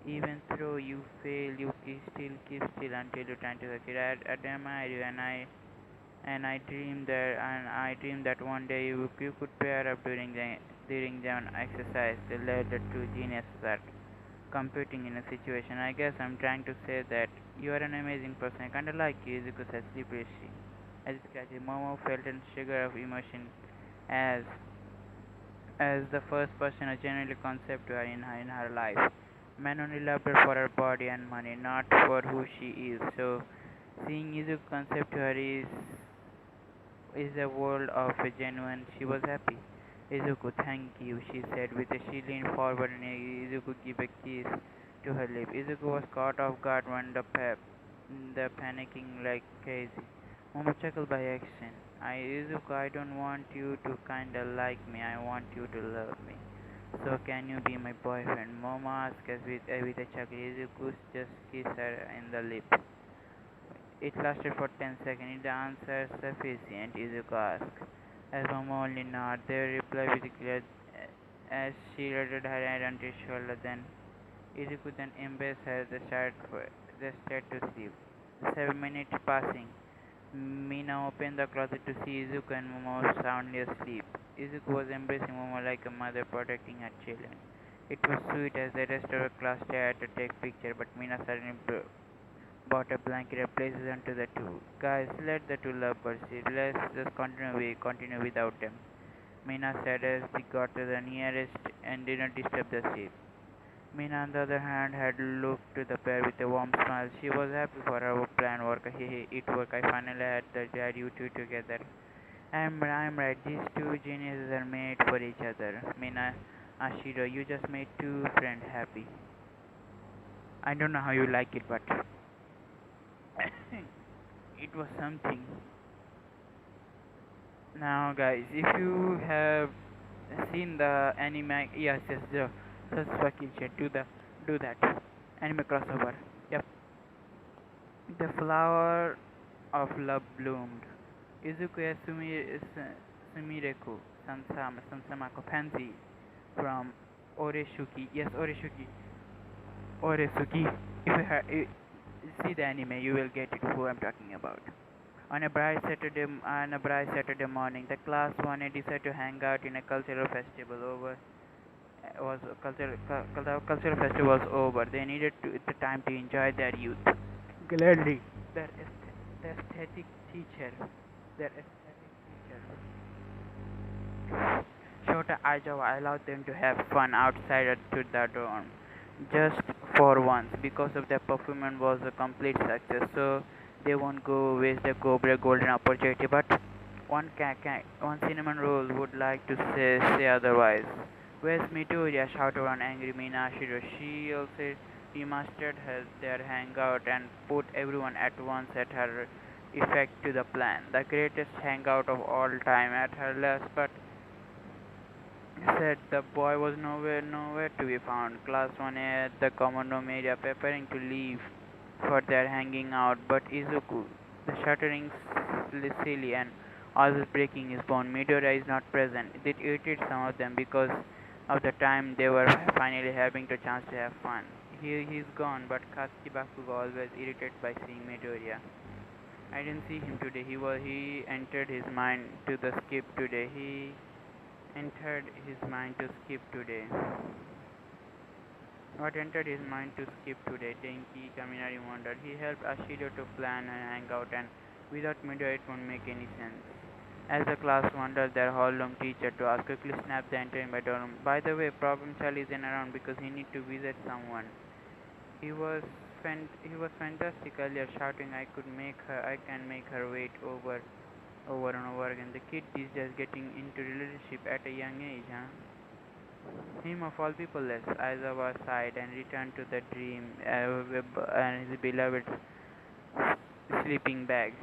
Even though you fail, you still keep still until you turn to succeed. I admire you, and I dream that one day you could pair up during the exercise. They led the two geniuses are competing in a situation. I guess I'm trying to say that you are an amazing person. I kinda like you, Izuku said sleepishly. As Momo felt a sugar of emotion as as the first person a genuinely concept to her in her life. Man only loved her for her body and money, not for who she is. So seeing Izuku concept to her is a world of a genuine. She was happy. Izuku, thank you, she said with a she leaned forward and Izuku gave a kiss to her lip. Izuku was caught off guard when the panicking like crazy. Momo chuckled by accident. Izuku, I don't want you to kinda like me. I want you to love me. So can you be my boyfriend? Momo asked us with a chuckle. Izuku just kissed her in the lip. It lasted for 10 seconds. The answer sufficient, Izuku asked. As Momo only nodded, they replied with a clear as she rested her head on his shoulder. Then Izuku then embraced her. They started to sleep. 7 minutes passing. Mina opened the closet to see Izuku and Momo soundly asleep. Izuku was embracing Momo like a mother protecting her children. It was sweet as the rest of the class tried to take picture, but Mina suddenly bought a blanket and placed it onto the two. Guys, let the two lovebirds sit. Let's just continue without them. Mina said as they got to the nearest and did not disturb the ship. Mina, on the other hand, had looked to the pair with a warm smile. She was happy for her plan work. It worked. I finally had you two together. I'm right. These two geniuses are made for each other. Mina, Ashiro, you just made two friends happy. I don't know how you like it, but it was something. Now, guys, if you have seen the anime, yes, just fucking shit. Do that anime crossover. Yep, the flower of love bloomed. Izuku Sumireku Sansamako Pansy from Oreshuki. Yes, Oreshuki. Oresuki. If see the anime, you will get it. Who I'm talking about. On a bright Saturday morning, the class 1A decided to hang out in a cultural festival. The cultural festival was over. They needed the time to enjoy their youth. Gladly, their aesthetic teacher, their aesthetic teacher, Shota Aizawa allowed them to have fun outside to the dorm, just for once, because of their performance was a complete success. So they won't go waste the golden opportunity. But one cinnamon roll would like to say otherwise. Where's Midoriya? Shouted one angry Minashiro. She also remastered their hangout and put everyone at once at her effect to the plan. The greatest hangout of all time at her last, but said the boy was nowhere to be found. Class 1A at the common room area preparing to leave for their hanging out, but Izuku, the shuddering silly and always breaking his bone, Midoriya is not present. It irritated some of them because of the time they were finally having the chance to have fun. He's gone, but Katsuki Bakugo always irritated by seeing Midoriya. I didn't see him today. He entered his mind to the skip today. He entered his mind to skip today. What entered his mind to skip today? Denki Kaminari wondered. He helped Ashiro to plan a hangout, and without Midoriya it won't make any sense. As the class wandered, their hall-room teacher to ask quickly snapped the entering by dorm. By the way, Problem Child isn't around because he need to visit someone. He was he was fantastic earlier, shouting I can make her wait over and over again. The kid is just getting into relationship at a young age, huh? Him of all people, less Aizawa sighed and returned to the dream and his beloved sleeping bag.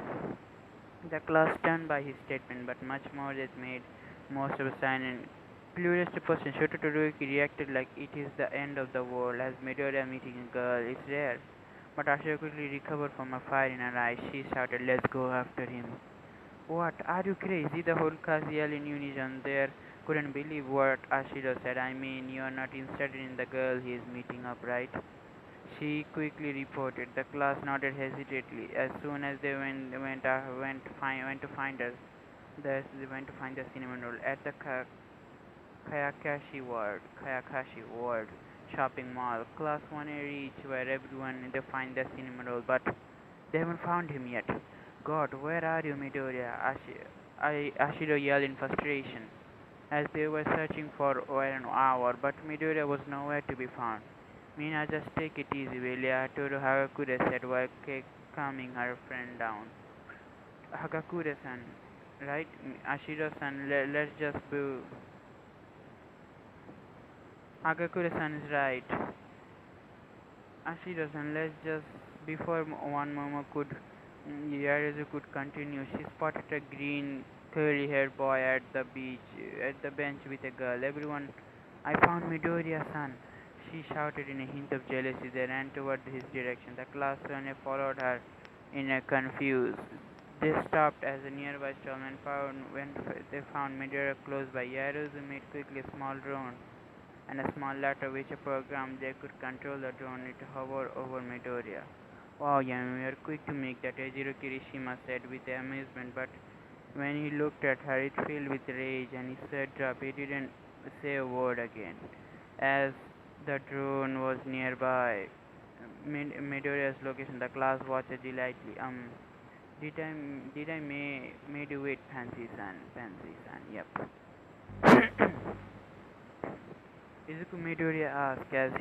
The class stunned by his statement, but much more that made most of the silent. Clueless to person, Shota Todoroki reacted like it is the end of the world. As Midoriya meeting a girl, it's rare. But Ashura quickly recovered from a fire in her eyes. She shouted, "Let's go after him." What? Are you crazy? The whole class yelled in unison. They couldn't believe what Ashiro said. I mean, you're not interested in the girl he is meeting up, right? She quickly reported. The class nodded hesitantly. As soon as they went to find us, they went to find the cinnamon roll at the Kayakashi Ward shopping mall. Class 1A reached where everyone they find the cinnamon roll, but they haven't found him yet. God, where are you, Midoriya? Ashiro yelled in frustration as they were searching for over an hour, but Midoriya was nowhere to be found. Mina, just take it easy, will ya? Toru Hagakure said while calming her friend down. Hagakure-san, right? Ashiro-san, let's just be... Hagakure-san is right. Ashiro-san, let's just... Before one Momo could... Yaruzu could continue, she spotted a green, curly-haired boy at the bench with a girl. Everyone, I found Midoriya-san. She shouted in a hint of jealousy. They ran toward his direction. The class owner followed her in a confused. They stopped as a nearby stallman when they found Midoriya close by. Yaruzu made quickly a small drone and a small ladder which a program they could control the drone to hover over Midoriya. Wow, Yami, you are quick to make that, Ejiro Kirishima said with amusement, but when he looked at her, it filled with rage and his sweat dropped. He didn't say a word again. As the drone was nearby, Midoriya's location. The class watches delightfully. Did I made you wait, Pansy san? Yep. Izuku Midoriya asked as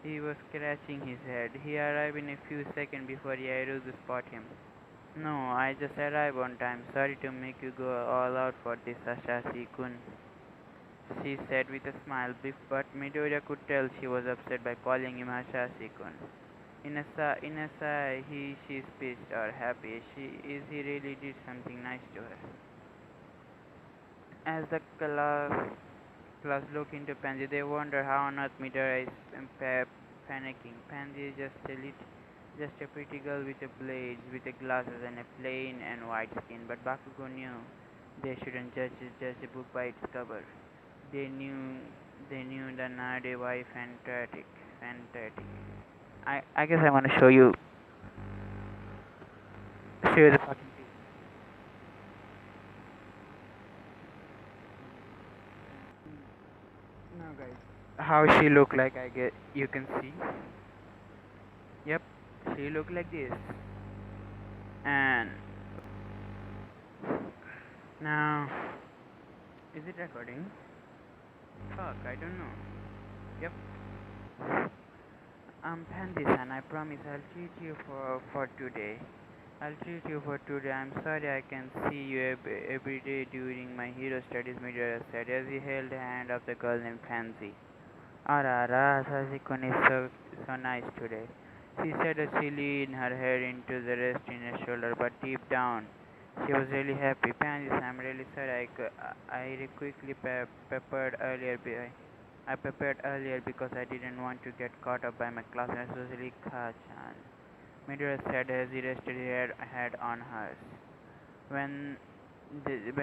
he was scratching his head. He arrived in a few seconds before Yairo could spot him. No, I just arrived on time. Sorry to make you go all out for this, Asashi-kun, she said with a smile, but Midoriya could tell she was upset by calling him Hasashi-kun. In a sigh, she's pissed or happy. He really did something nice to her. As the class look into Pansy, they wonder how on earth Midoriya is panicking. Pansy is just a pretty girl with a blade, with a glasses and a plain and white skin. But Bakugo knew they shouldn't judge a book by its cover. They knew they knew the Nade why fantastic. I guess I want to show you the fucking now guys. How she look like, I guess you can see. Yep, she look like this. And now, is it recording? Fuck, I don't know. Yep. Pandy-san, I promise I'll treat you for today. I'll treat you for today. I'm sorry I can see you every day during my hero studies, Midoriya said as he held the hand of the girl named Pansy. Ara, Ara, Sasakun is so nice today. She said as she leaned her head into the rest in her shoulder, but deep down, she was really happy. Pansy, I'm really sorry I quickly peppered earlier. I prepared earlier because I didn't want to get caught up by my classmates, especially Ka-chan. Midoriya said as he rested his head on hers. When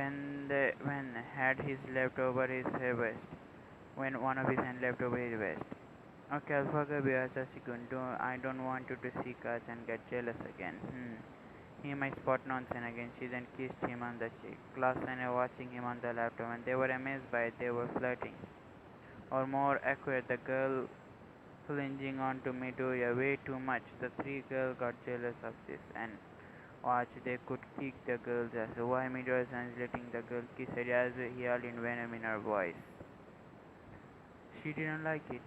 when had his left over his vest. When one of his hand left over his vest. Okay, I'll forgive you, Sasakun. I don't want you to see Ka-chan get jealous again. He might spot nonsense again. She then kissed him on the cheek. Class and I watching him on the laptop, and they were amazed by it. They were flirting. Or more accurate, the girl clinging onto Midoriya way too much. The three girls got jealous of this and watched they could kick the girl's ass. Why Midoriya is letting the girl kiss her as he yelled in venom in her voice. She didn't like it.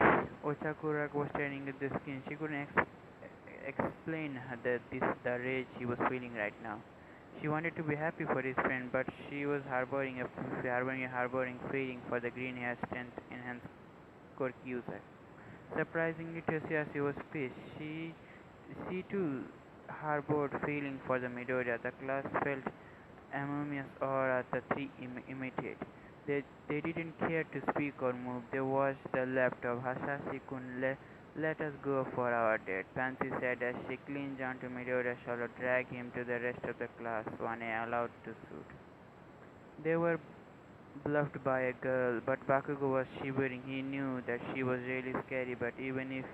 Ochakura was staring at the skin. She couldn't explain the rage she was feeling right now. She wanted to be happy for his friend, but she was harboring feeling for the green hair strength enhanced quirk user. Surprisingly, Tessiasi was pissed. She too harbored feeling for the Midoriya. The class felt amorous aura the three imitate. They didn't care to speak or move. They watched the laptop. Hasashi-kun, let us go for our date, Pansy said as she clinged onto Midoriya's shoulder, dragged him to the rest of the class, one allowed to suit. They were bluffed by a girl, but Bakugo was shivering. He knew that she was really scary, but even if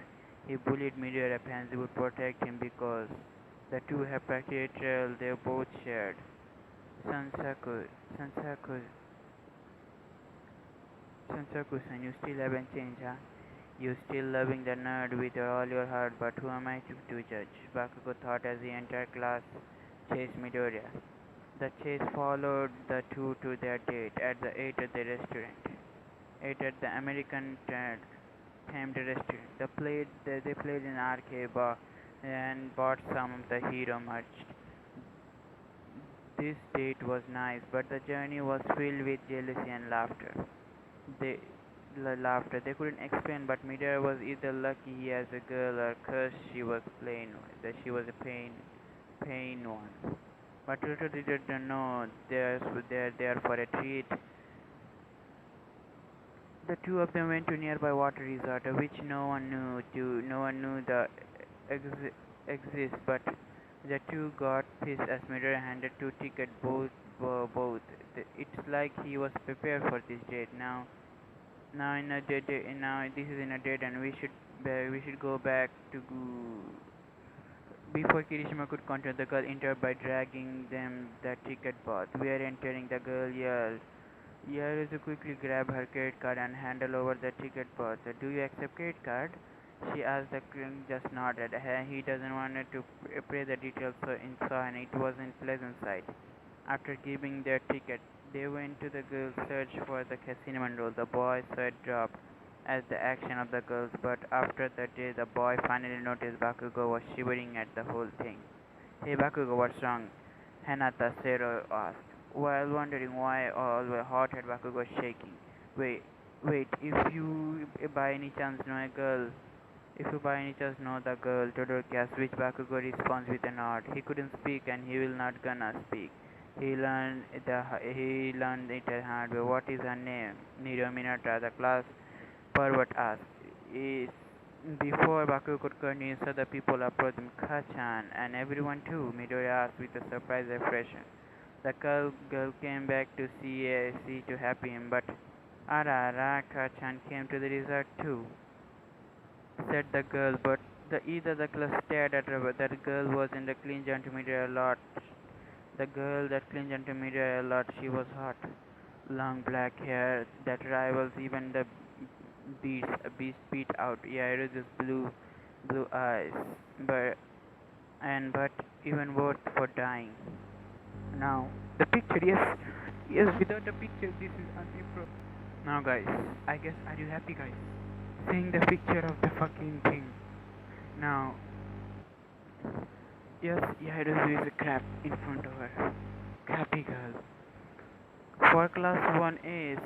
he bullied Midoriya, Pansy would protect him because the two have practically a trail they both shared. Sansaku, Sansaku, Sansaku-san, you still haven't changed, huh? You still loving the nerd with all your heart, but who am I to judge? Bakugo thought as the entire class chased Midoriya. The chase followed the two to their date at the restaurant. Ate at the American themed restaurant. They played in arcade bar and bought some of the hero merch. This date was nice, but the journey was filled with jealousy and laughter. They laughter. They couldn't explain, but Midoriya was either lucky he has a girl or cursed she was plain that she was a pain one. But little did they know they're there for a treat. The two of them went to nearby water resort, which no one knew the exist. But the two got pissed as Midoriya handed two tickets, both. It's like he was prepared for this date. Now in a now this is in a date, and we should go back to before Kirishima could continue, the girl entered by dragging them the ticket booth. We are entering, the girl yelled. Yaruzu quickly grabbed her credit card and handed over the ticket booth. Do you accept credit card? She asked. The king just nodded. He doesn't want to pray the details so in saw, and it wasn't pleasant sight. After giving their ticket, they went to the girls' search for the cinnamon roll. The boy's sweat dropped at the action of the girls, but after the day, the boy finally noticed Bakugo was shivering at the whole thing. Hey Bakugo, what's wrong? Hanata Zero asked, while wondering why all the hot-head Bakugo was shaking. Wait, wait, by any chance know a girl, if you by any chance know the girl, Todoroki asked, which Bakugo responds with a nod. He couldn't speak and he will not gonna speak. He learned it hard way. What is her name? Niro Minata, the class pervert asked. Is before Baku could continue, so the people approached him, Kachan, and everyone too, Midori asked with a surprised expression. The girl came back to see to happy him, but Ara Kachan came to the resort too, said the girl, but either the class stared at her, but that girl was in the clinch onto Midori a lot. The girl that clinged onto Midori a lot, she was hot. Long black hair that rivals even the beast beat out. Yairo's blue eyes, but even worse for dying. Now the picture, yes, without the picture, this is unimproved. Now, guys, I guess are you happy, guys? Seeing the picture of the fucking thing. Now, yes, Yairo is a crap in front of her. Crappy girl. For class 1A,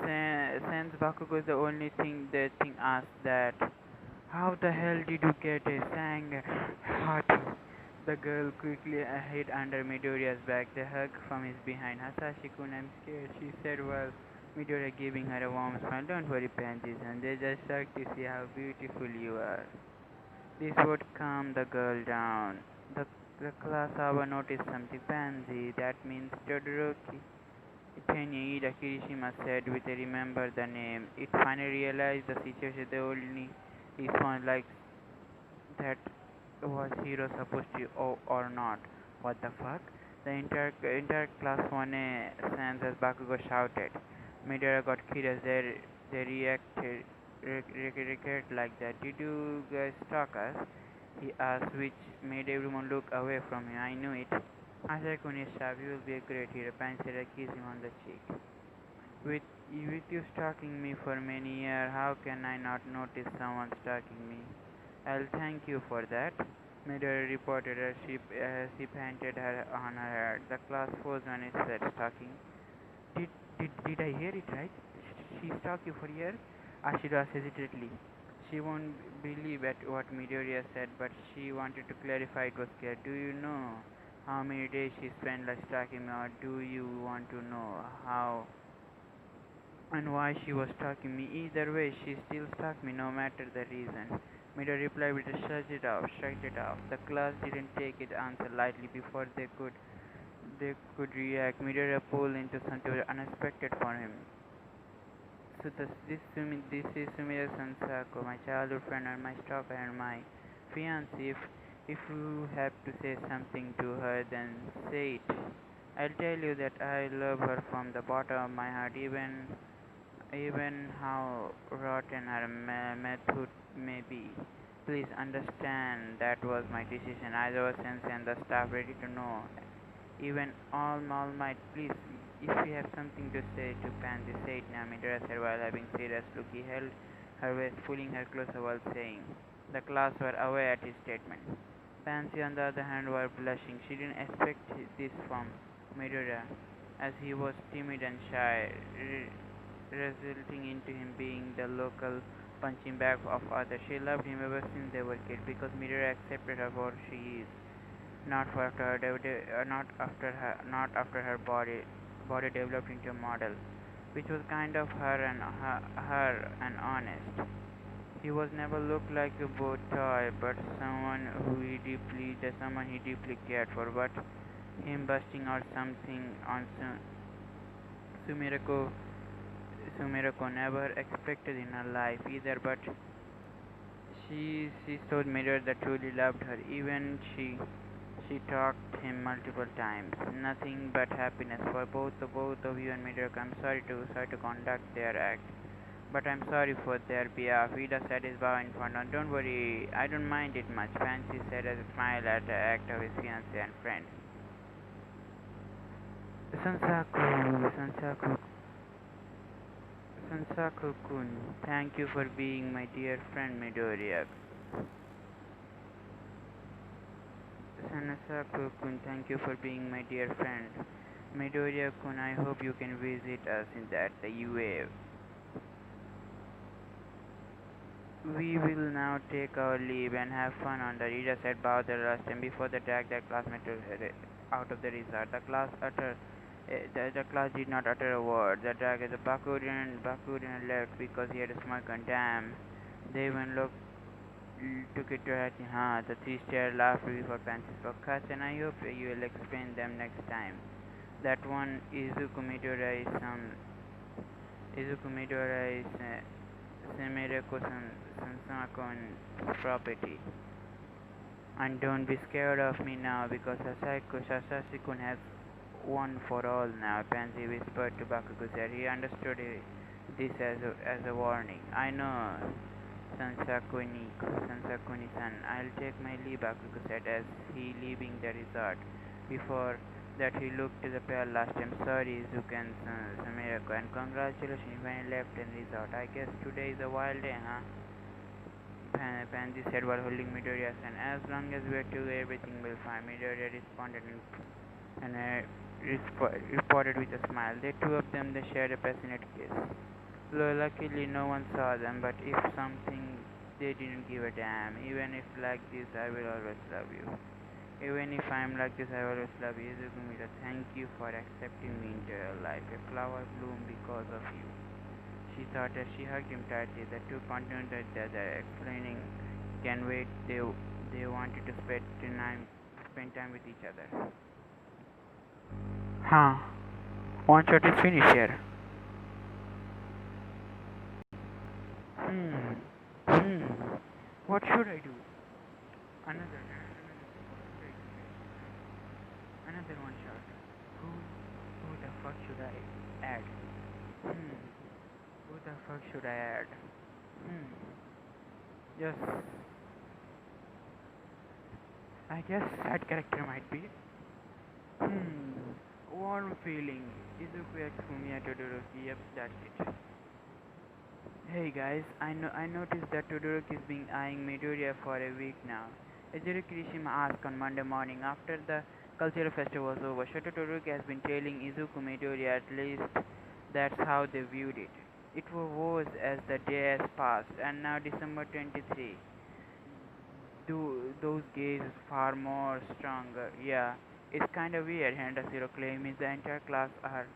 since Bakugo is the only thing the thing asked that, how the hell did you get a sang hot? The girl quickly hid under Midoriya's back, the hug from his behind. Hasashi-kun, I'm scared, she said while Midoriya giving her a warm smile. Don't worry, pansies, and they just shocked to see how beautiful you are. This would calm the girl down. The class hour noticed something. Pansy, that means Todoroki. Ida Kirishima said with a remember the name. It finally realized the situation. The only response like that was hero supposed to or not. What the fuck? The entire class 1A sans as Bakugo shouted. Midora got curious. They reacted like that. Did you guys stalk us? He asked, which made everyone look away from him. I knew it. Asakun is sharp. You will be a great hero. Pansera kissed him on the cheek. With you stalking me for many years, how can I not notice someone stalking me? I'll thank you for that. Midori reported as she panted her on her head. The class was when it said stalking. Did, did I hear it right? She stalked you for years? Ashido asked hesitantly. She won't believe at what Midoriya said, but she wanted to clarify it was clear. Do you know how many days she spent like stalking me, or do you want to know how and why she was stalking me? Either way, she still stalked me no matter the reason. Midori replied with a shrugged it off. The class didn't take it answer lightly before they could react. Midori pulled into something unexpected for him. So this is Sumira Sansako, my childhood friend and my stalker and my fiancée. If you have to say something to her, then say it. I'll tell you that I love her from the bottom of my heart, even how rotten her method may be. Please understand that was my decision. I was sensei and the staff ready to know. Even All Might, please, if you have something to say to Pansy, say it now. Midora said while having serious look. He held her waist, pulling her closer while saying. The class were aware at his statement. Pansy, on the other hand, was blushing. She didn't expect this from Midora, as he was timid and shy, resulting into him being the local punching bag of others. She loved him ever since they were kids because Midora accepted her for she is, not after her body developed into a model, which was kind of her and honest. He was never looked like a boy toy, but someone he deeply cared for. But him busting out something on Sumirako Sumirako never expected in her life either. But she told Mirror that truly loved her. Even she talked him multiple times. Nothing but happiness for both of you and Mirror. I'm sorry to conduct their act. But I'm sorry for their behalf. Ida said his bowing for no. Don't worry, I don't mind it much, Fancy said as a smile at the act of his fiancée and friend. Sansaku, Sansaku, Sansaku-kun, thank you for being my dear friend Midoriya. Sansaku-kun, thank you for being my dear friend. Midoriya-kun, I hope you can visit us in that the UA. We will now take our leave and have fun on the Rita said bow the last time before the drag their classmate out of the resort. The class did not utter a word. The drag the Bakurian left because he had a smirk on damn. They even took it to her. Huh? The three stared laughed before Pansy spoke. And I hope you will explain them next time. That one Izuku Midoriya is some Izuku Midoriya is Semireko Sansakon's property. And don't be scared of me now because Sasaki-kun has one for all now, Pansy whispered to Bakugo said. He understood this as a warning. I know, Sansakuni-san. I'll take my leave, Bakugo said as he leaving the resort. Before that he looked to the pair last time. Sorry, Izuku and Samirako, and congratulations when he left the resort. I guess today is a wild day, huh? Pansy said while holding Midoriya's hand. As long as we're together, everything will be fine. Midoriya responded and reported with a smile. The two of them they shared a passionate kiss. Luckily, no one saw them, but if something, they didn't give a damn. Even if like this, I will always love you. Even if I'm like this, I will always love you. Izugumita, thank you for accepting me into your life. A flower bloomed because of you. She thought as she hugged him tightly. The two continued each other, explaining, "Can wait." They wanted to spend time with each other. Huh? One shot is finished here. Hmm. Hmm. What should I do? Another one shot. Who the fuck should I add? Hmm. Who the fuck should I add? Hmm. Yes. I guess that character might be. Hmm. Warm feeling. Izuku X Fumiya Todoroki. Yep, that's it. Hey guys, I noticed that Todoroki is being eyeing Midoriya for a week now. Izuru Kirishima asked on Monday morning after the cultural festival was over. Shoto Todoroki has been trailing Izuku Midoriya, at least that's how they viewed it. It was as the day has passed, and now December 23. Those gays far more stronger. Yeah, it's kinda weird, Handa claims the entire class are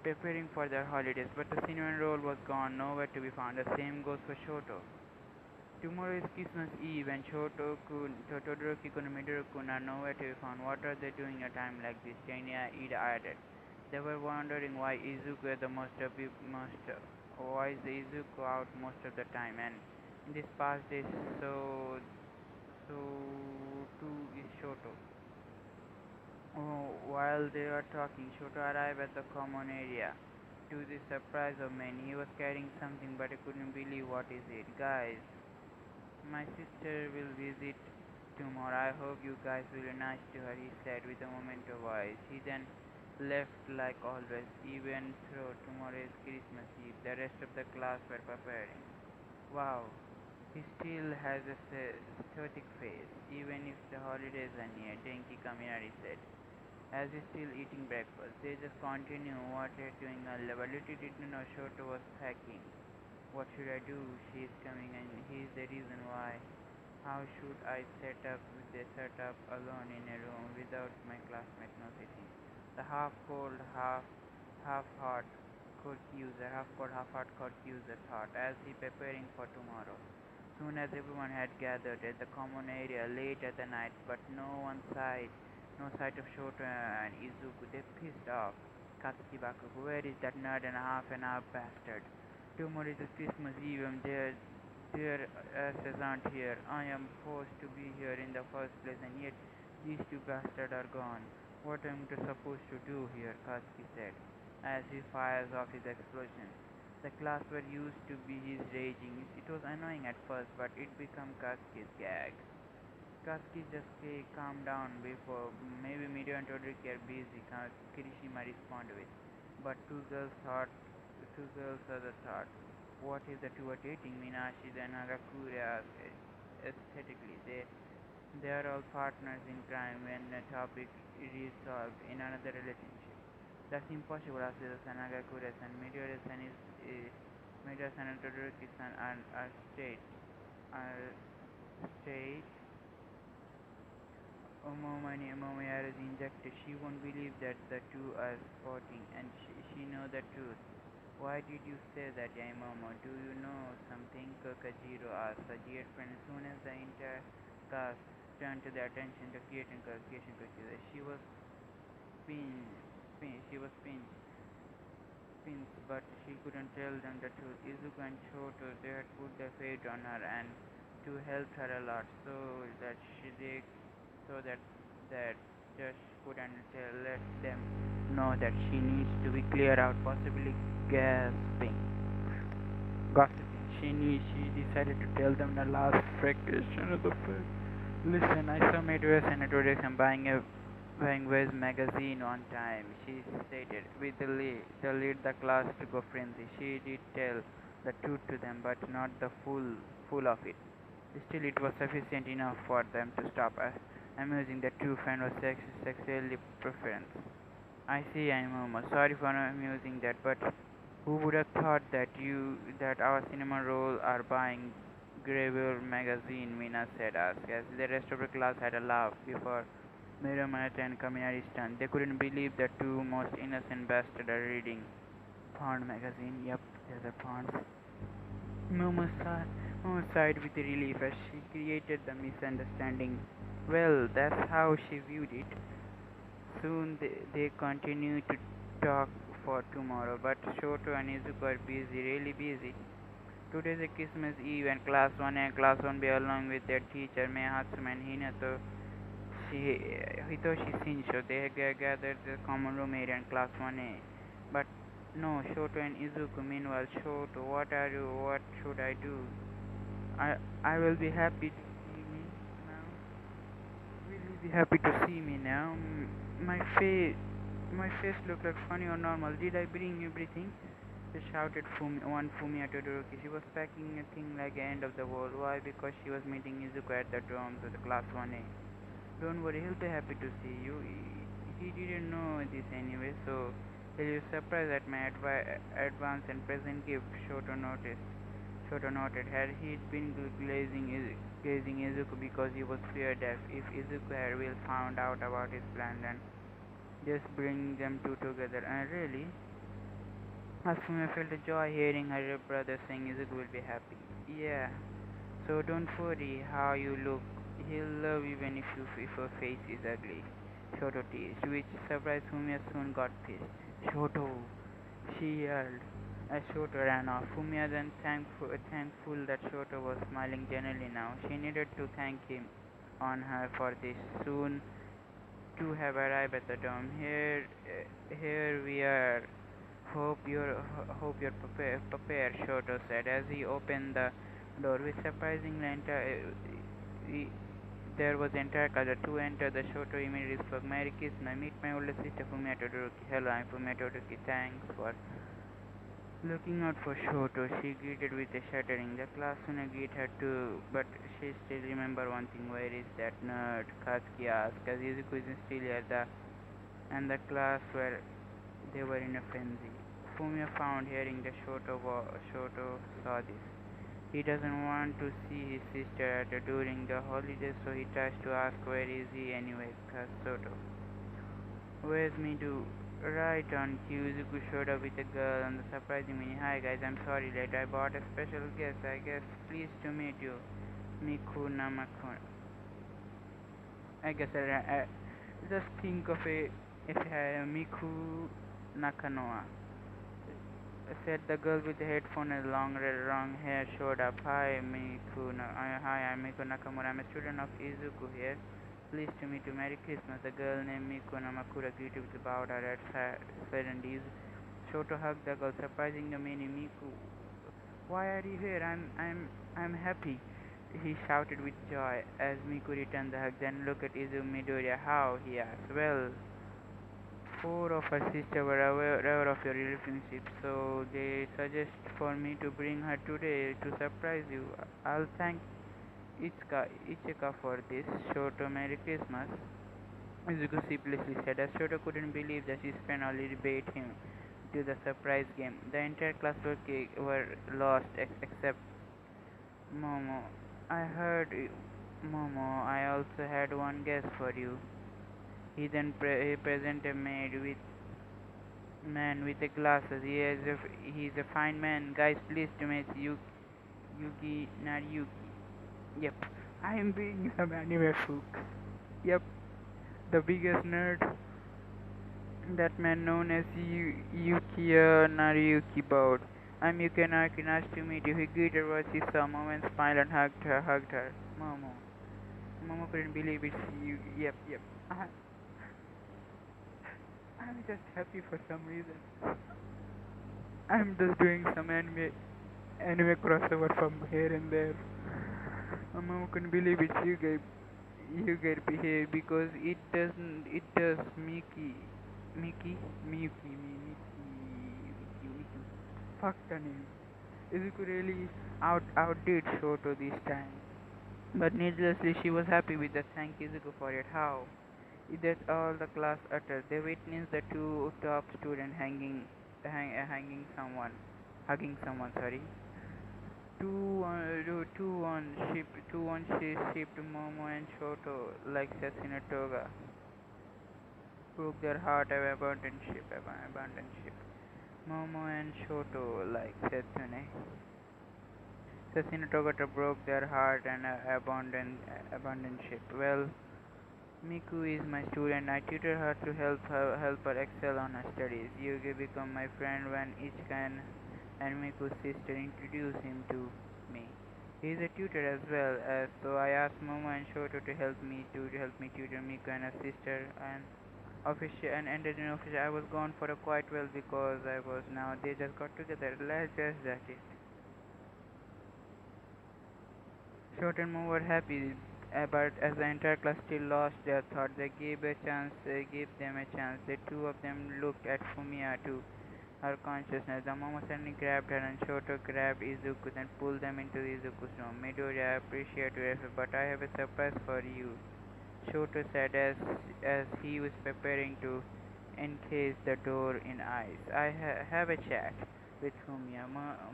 preparing for their holidays, but the cinnamon roll was gone, nowhere to be found. The same goes for Shoto. Tomorrow is Christmas Eve and Todoroki-kun and Midori-kun are nowhere to be found. What are they doing at a time like this? Tanya Ida added. They were wondering why Izuku is why is Izuku out most of the time, and in this past days, so too is Shoto. Oh, while they were talking, Shoto arrived at the common area. To the surprise of many, he was carrying something, but he couldn't believe what is it. Guys, my sister will visit tomorrow. I hope you guys will be nice to her, he said with a moment of voice. He then left like always, even though tomorrow is Christmas Eve. The rest of the class were preparing. Wow, he still has a stoic face, even if the holidays are near, Denki Kaminari said, as he's still eating breakfast. They just continue what they're doing earlier, but little did you know Shoto was packing. What should I do? She is coming and he's the reason why. How should I set up alone in a room without my classmate noticing? The half hot half hot could use a thought as he preparing for tomorrow. Soon as everyone had gathered at the common area late at the night, but no sight of Shoto and Izuku, they pissed off. Katsuki Bakugo, where is that nerd and a half an hour bastard? Tomorrow is Christmas Eve and their asses aren't here. I am forced to be here in the first place and yet these two bastards are gone. What am I supposed to do here? Katsuki said as he fires off his explosion. The class were used to be his raging. It was annoying at first, but it became Katsuki's gag. Katsuki just say, calm down before maybe Mirio and Todoroki are busy, Kirishima responded with. But two girls other thought, what if the two are dating? Minashi and Hagakure asked aesthetically. They are all partners in crime when the topic is resolved in another relationship. That's impossible, Asuda Sanagakure-san. Midori-san is Midori-san and Todoroki-san are straight. Momoyara is injected. She won't believe that the two are sporting, and she know the truth. Why did you say that, Yaimomo? Do you know something? Kokajiro asked a dear friend. As soon as the entire class turned to their attention to creation she was she was pinched, but she couldn't tell them the truth. Izuku and Shoto, they had put their faith on her and to help her a lot, that she they so that just couldn't let them know that she needs to be clear out, possibly gasping, gossiping. She decided to tell them the last frustration of the film. Listen, I saw Midwest and Introduction buying West magazine on time, she stated, with the class to go frenzy. She did tell the truth to them, but not the full of it. Still, it was sufficient enough for them to stop amusing the two friends was sexually preference. I see, I'm almost sorry for amusing that, but who would have thought that our cinema roll are buying Greville magazine? Mina said, asked as the rest of the class had a laugh before Miramata and Kaminari's turn. They couldn't believe the two most innocent bastards are reading Pond magazine. Yep, they're the Ponds. Momo sighed with relief as she created the misunderstanding. Well, that's how she viewed it. Soon they continued to talk for tomorrow, but Shoto and Izuku are busy, really busy. Today is a Christmas Eve and Class 1 and Class 1B along with their teacher Meihatsuma and Hitoshi Shinsho. They gathered the common room area in Class 1A. But no, Shoto and Izuku. Meanwhile, Shoto, what should I do? I will be happy to see me now. Will you be happy to see me now? My face looked like funny or normal. Did I bring everything? She shouted Fumiya Todoroki. She was packing a thing like the end of the world. Why? Because she was meeting Izuku at the dorms of the class 1A. Don't worry, he'll be happy to see you. He didn't know this anyway, so he'll be surprised at my advance and present gift, Shoto noted. Had he been gazing Izuku because he was feared that if Izuku had really found out about his plan, then just bring them two together. And really, Asuma felt a joy hearing her brother saying Izuku will be happy. Yeah, so don't worry how you look. He'll love even if your face is ugly. Shoto teased, which surprised Fumiya soon got pissed. Shoto, she yelled as Shoto ran off. Fumiya then thankful that Shoto was smiling genuinely now. She needed to thank him on her for this. Soon two have arrived at the dorm. Here we are. Hope you're prepared, Shoto said as he opened the door. With surprisingly we, there was entire class. The two entered. The Shoto immediately spoke. Merry Christmas. Meet my older sister Fumiya Todoroki. Hello, I'm Fumiya Todoroki. Thanks for looking out for Shoto. She greeted with a shuddering. The class soon agreed her too, but she still remembered one thing. Where is that nerd? Katsuki asked. As Izuku is still here, and the class were they were in a frenzy. Fumiya found hearing the Shoto saw this. He doesn't want to see his sister during the holidays, so he tries to ask where is he anyway, Shoto. Where's me do? Right on cue, Izuku showed up with a girl on the surprising mini. Hi guys, I'm sorry late. I bought a special guest, I guess. Pleased to meet you, Miku Namako. I guess I just think of a if Miku Nakanoa. Said the girl with the headphone and long red long hair showed up. Hi, I'm Miku Nakamura. I'm a student of Izuku here. Pleased to meet you. Merry Christmas. The girl named Miku Namakura greeted with a bowed head and Shoto hugged the girl, surprising the mini Miku. Why are you here? I'm happy. He shouted with joy as Miku returned the hug. Then look at Izumi Midoriya. How? He asked. Well, four of her sisters were aware of your relationship, so they suggest for me to bring her today to surprise you. I'll thank Ichika for this. Shoto, Merry Christmas. Izuku sheepishly said, as Shoto couldn't believe that his friend already bait him to the surprise game. The entire class were lost except Momo. I heard Momo. I also had one guess for you. He then presented a man with the glasses. He's a fine man. Guys, please to meet Yuki Nariyuki. Yep, I'm being some anime fook. Yep, the biggest nerd. That man known as Yukiya Nariyuki bowed. I'm Yukiya Nariyuki, nice to meet you. He greeted her as he saw Momo and smiled and hugged her. Momo. Momo couldn't believe it's you. Yep. I'm just happy for some reason. I'm just doing some anime crossover from here and there. Momo couldn't believe it's you get here because it does Miki. Fuck the name. Izuku really outdid Shoto this time. But needlessly, she was happy with the thank Izuku for it. How? That's all the class uttered. They witnessed the two top students hugging someone. Sorry. Two on shipped Momo and Shoto like Sassinatoga broke their heart of abandoned ship. Momo and Shoto like Sassinatoga broke their heart and abandoned ship. Well, Miku is my student. I tutor her to help her excel on her studies. Yugi become my friend when Ichika and Miku's sister introduce him to me. He is a tutor as well, so I asked Momo and Shoto to help me tutor Miku and her sister and ended in official. I was gone for a quite well because I was now they just got together. Let's just that it. Short and Mo were happy, but as the entire class still lost their thought, they gave them a chance. The two of them looked at Fumiya to her consciousness. The Momo suddenly grabbed her and Shoto grabbed Izuku, then pulled them into Izuku's room. Midori, I appreciate your effort, but I have a surprise for you, Shoto said as he was preparing to encase the door in ice. I have a chat with Fumiya.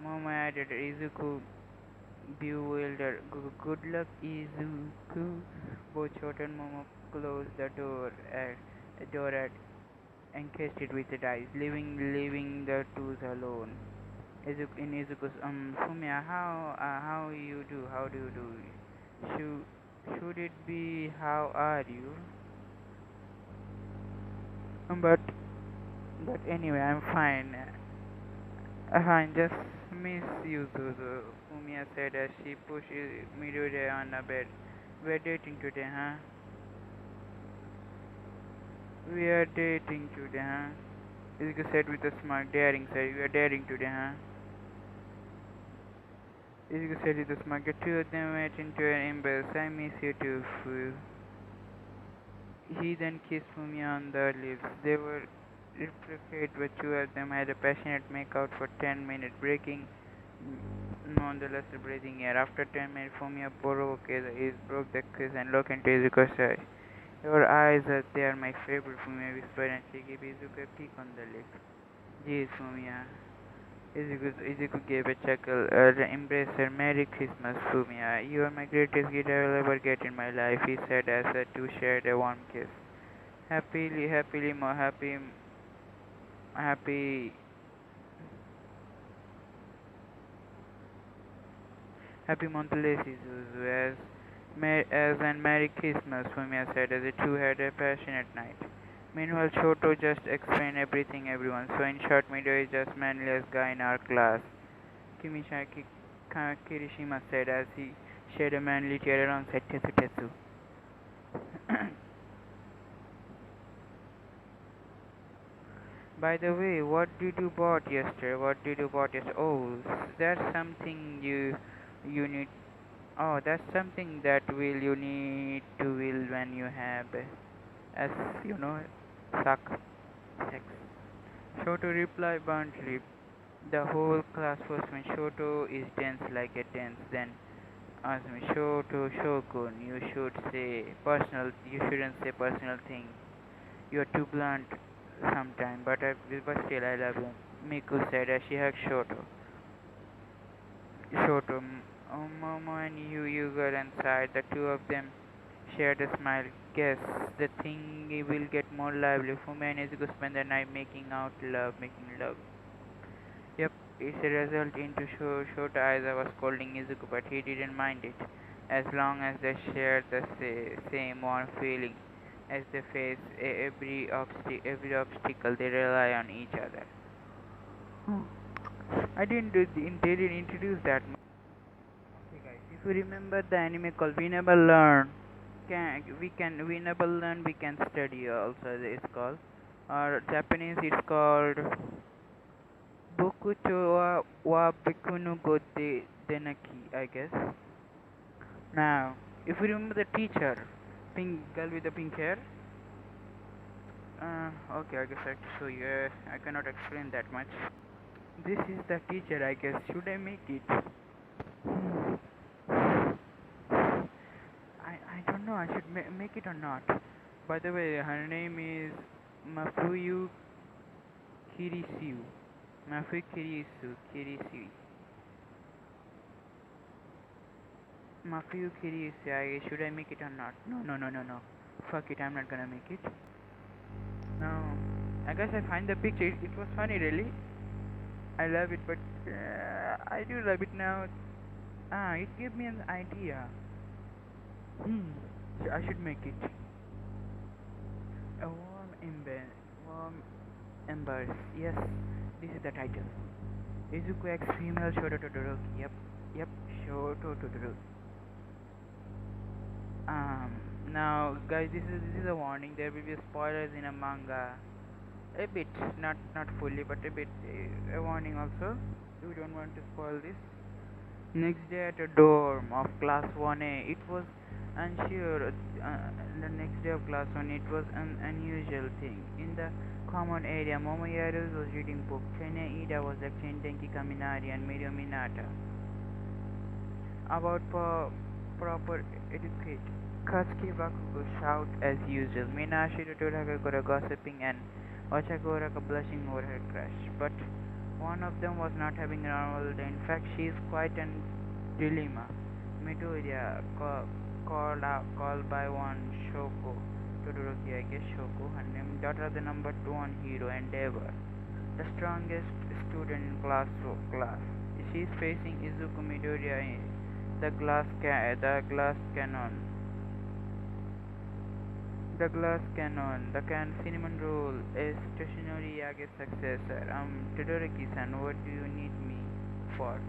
Momo added. Izuku bewildered. Good luck, Izuku. Both Shoto and Momo closed the door at encased it with the ice, leaving the twos alone. In Izuku's Fumiya, how do you do? Should it be how are you? But anyway, I'm fine. Fine, just miss you, Zuzu. Fumiya said as she pushed Midori on the bed. We're dating today, huh? We are dating today, huh? Izuku said with a smile, daring said, we are dating today, huh? Izuku said with a smile, the two of them went into an embrace. I miss you too, Fu. He then kissed Fumiya on the lips. They were reciprocate, but two of them had a passionate makeout for 10 minutes, breaking nonetheless breathing air. After 10 minutes, Fumiya broke the kiss and looked into Izuku's eyes. Your eyes they are my favorite, Fumiya whispered, and she gave Izuku a peek on the lip. Geez, Fumiya. Izuku gave a chuckle, embraced her. Merry Christmas, Fumiya. You are my greatest gift I will ever get in my life, he said as the two shared a warm kiss. Happy, happy Montelesi, Zuzu, as and Merry Christmas, Fumiya said as the two had a passionate night. Meanwhile, Shoto just explained everything everyone. So in short, Midori is just manliest guy in our class. Kimisaki Kirishima said as he shed a manly tear alongside Tetsu. By the way, what did you bought yesterday? What did you bought yesterday? Oh, that's something you need. Oh, that's something that will you need to will when you have, as you know, suck sex. Shoto replied bluntly. The whole class first when Shoto is dense like a dense. Then asked me, Shoto Shogun, you shouldn't say personal things. You're too blunt sometimes, but still I love you. Miku said as she hugged Shoto. Shoto, oh, Momo and you got inside. The two of them shared a smile. Guess the thing will get more lively. Fumi and Izuku spend the night making love. Yep, it's a result into Shota Aiza was scolding Izuku, but he didn't mind it, as long as they shared the same warm feeling. As they face every obstacle, they rely on each other. They didn't introduce that much. Okay, guys, if you remember the anime called We Never Learn, we never learn, we can study. Also, it's called. Or Japanese, it's called Boku to wa Biku no go Denaki, I guess. Now, if you remember the teacher, pink girl with the pink hair. Okay, I guess I have to show you. I cannot explain that much. This is the teacher, I guess. Should I make it? Hmm. I don't know. I should make it or not. By the way, her name is Mafuyu Kirisiu. Mafuyu Kirisiu. Mafuyu Kirisiu. Should I make it or not? No. Fuck it. I'm not gonna make it. No. I guess I find the picture. It was funny, really. I love it, but I do love it now. It gave me an idea. Hmm. I should make it. A warm embers. Yes, this is the title. Izuku X female Shoto Todoroki. Yep, Shoto Todoroki. Now, guys, this is a warning. There will be spoilers in a manga. A bit, not fully, but a bit. A warning also. We don't want to spoil this. Next day at a dorm of class 1A, it was unsure. The next day of class 1, it was an unusual thing. In the common area, Momoyaru was reading book. Chenya Ida was lecturing Denki Kaminari and Mirio Minata about proper etiquette. Katsuki Bakugo shout as usual. Minashi Totodakakura gossiping and Ochagoraka blushing over her crush. But one of them was not having a normal day. In fact, she is quite a dilemma. Midoriya called by one Shoko Todoroki, I guess Shoko, her name, daughter of the number 1 hero, Endeavor, the strongest student in class. She is facing Izuku Midoriya, the glass cannon. The cinnamon roll is Toshinori Yage's successor. Todoroki-san, what do you need me for?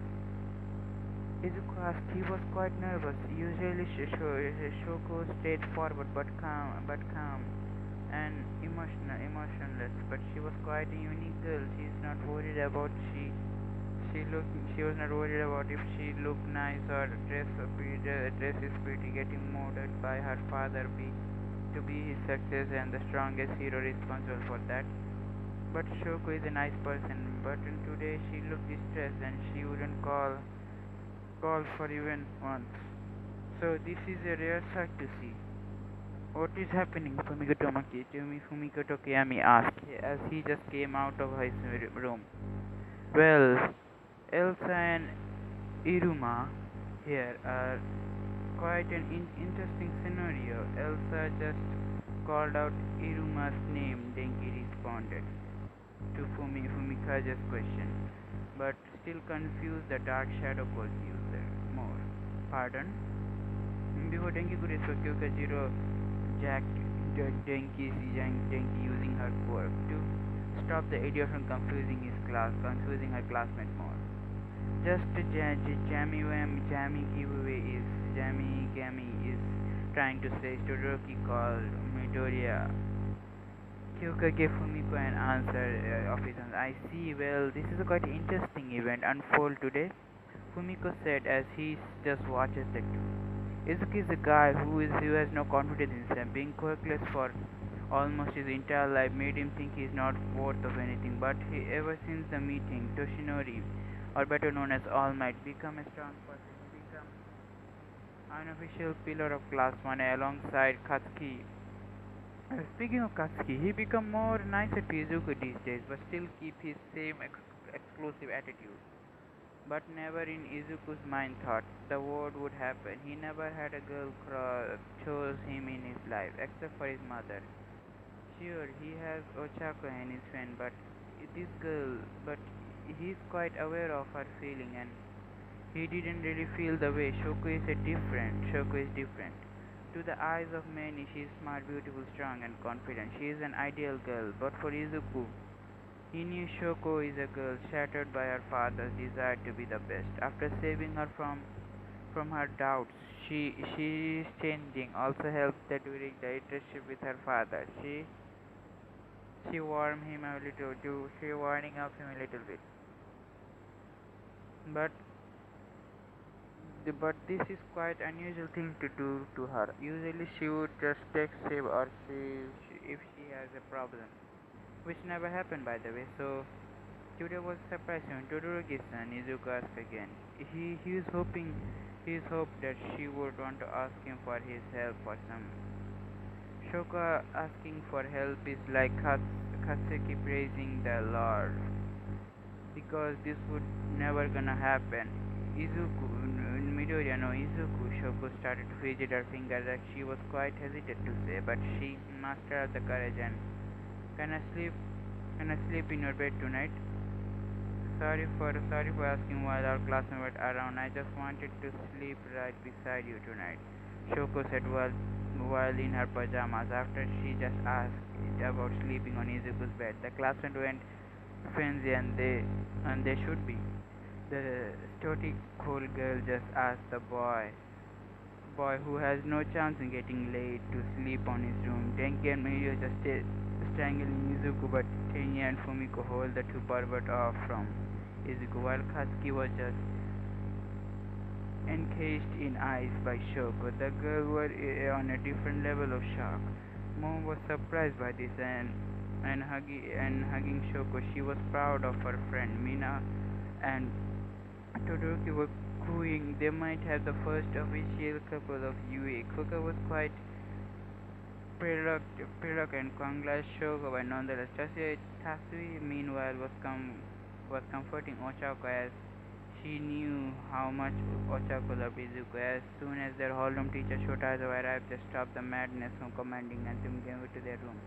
Izuku asked. He was quite nervous. Usually Shoko stayed forward but calm and emotionless. But she was quite a unique girl. She is not worried about she was not worried about if she looked nice or dress is pretty. Getting molded by her father to be his success and the strongest hero responsible for that. But Shoko is a nice person. But today she looked distressed and she wouldn't call for even once. So this is a rare sight to see. What is happening? Fumiko Tokiyami asked as he just came out of his room. Well, Elsa and Iruma here are quite an interesting scenario. Elsa just called out Iruma's name, Denki responded to Fumika's question, but still confused. The dark shadow pursues more. Pardon? Before Denki could respond, Kyokajiro jacked Denki using her quirk to stop the idiot from confusing her classmate more. Just Jammy Gami is trying to say. Todoroki called Midoriya Hyuga gave Fumiko an answer of his own. I see. Well, this is a quite interesting event unfold today, Fumiko said as he just watches the two. Izuki is a guy who has no confidence in himself. Being quirkless for almost his entire life made him think he is not worth of anything. But ever since the meeting, Toshinori, or better known as All Might, become a strong person. He become unofficial pillar of class 1 alongside Katsuki. Speaking of Katsuki, he become more nicer to Izuku these days, but still keep his same exclusive attitude. But never in Izuku's mind thought the word would happen. He never had a girl chose him in his life, except for his mother. Sure, he has Ochako and his friend, this girl, but he's quite aware of her feeling, and he didn't really feel the way. Shoko is different. To the eyes of many, she is smart, beautiful, strong, and confident. She is an ideal girl, but for Izuku, he knew Shoko is a girl shattered by her father's desire to be the best. After saving her from her doubts, she is changing. Also helps that during the internship with her father, she warmed him a little. She warning up him a little bit. But but this is quite unusual thing to do to her. Usually she would just text him or if she has a problem, which never happened by the way. So today was surprising when Todoroki-san Izuku asked again. He was hoping he hoped that she would want to ask him for his help or some. Shoka asking for help is like Katsuki praising the Lord because this would never gonna happen. Midoriya no Izuku, Shoko started to fidget her finger that she was quite hesitant to say, but she mustered the courage and can I sleep in your bed tonight? Sorry for asking while our classmates were around. I just wanted to sleep right beside you tonight. Shoko said while in her pajamas after she just asked about sleeping on Izuku's bed. The classmates went frenzy and they should be. The stoic cool girl just asked the boy who has no chance in getting laid to sleep on his room. Tenki and Mirio just strangling Izuku, but Tenya and Fumiko hold the two pervert off from Izuku, while Katsuki was just encased in ice by Shoko. The girls were on a different level of shock. Mom was surprised by this and hugging Shoko. She was proud of her friend Mina and Todoroki were cooing. They might have the first official couple of UA. Kuka was quite preluctant and congratulated Shoko, but nonetheless, Tasui meanwhile was comforting Ochako as she knew how much Ochako loved Izuku. As soon as their homeroom teacher Shotazawa arrived, they stopped the madness from commanding and them came to their room.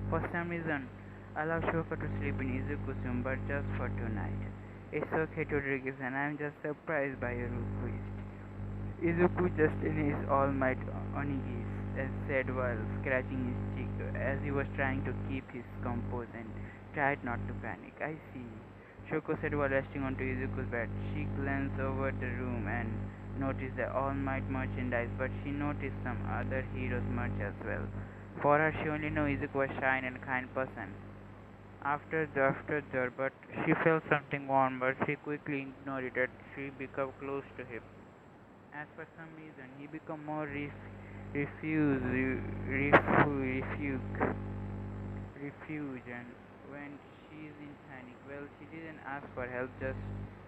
For some reason, allow Shoko to sleep in Izuku's room, but just for tonight. It's okay, Todoroki-san. I'm just surprised by your request. Izuku just in his all might onigis and said while scratching his cheek as he was trying to keep his composure and tried not to panic. I see. Shoko said while resting onto Izuku's bed. She glanced over the room and noticed the All Might merchandise, but she noticed some other heroes' merch as well. For her, she only knew Izuku was shy and kind person. After that, but she felt something warm, but she quickly ignored it. That she became close to him. As for some reason, he became more refuge, and when she is in panic, well, she didn't ask for help, just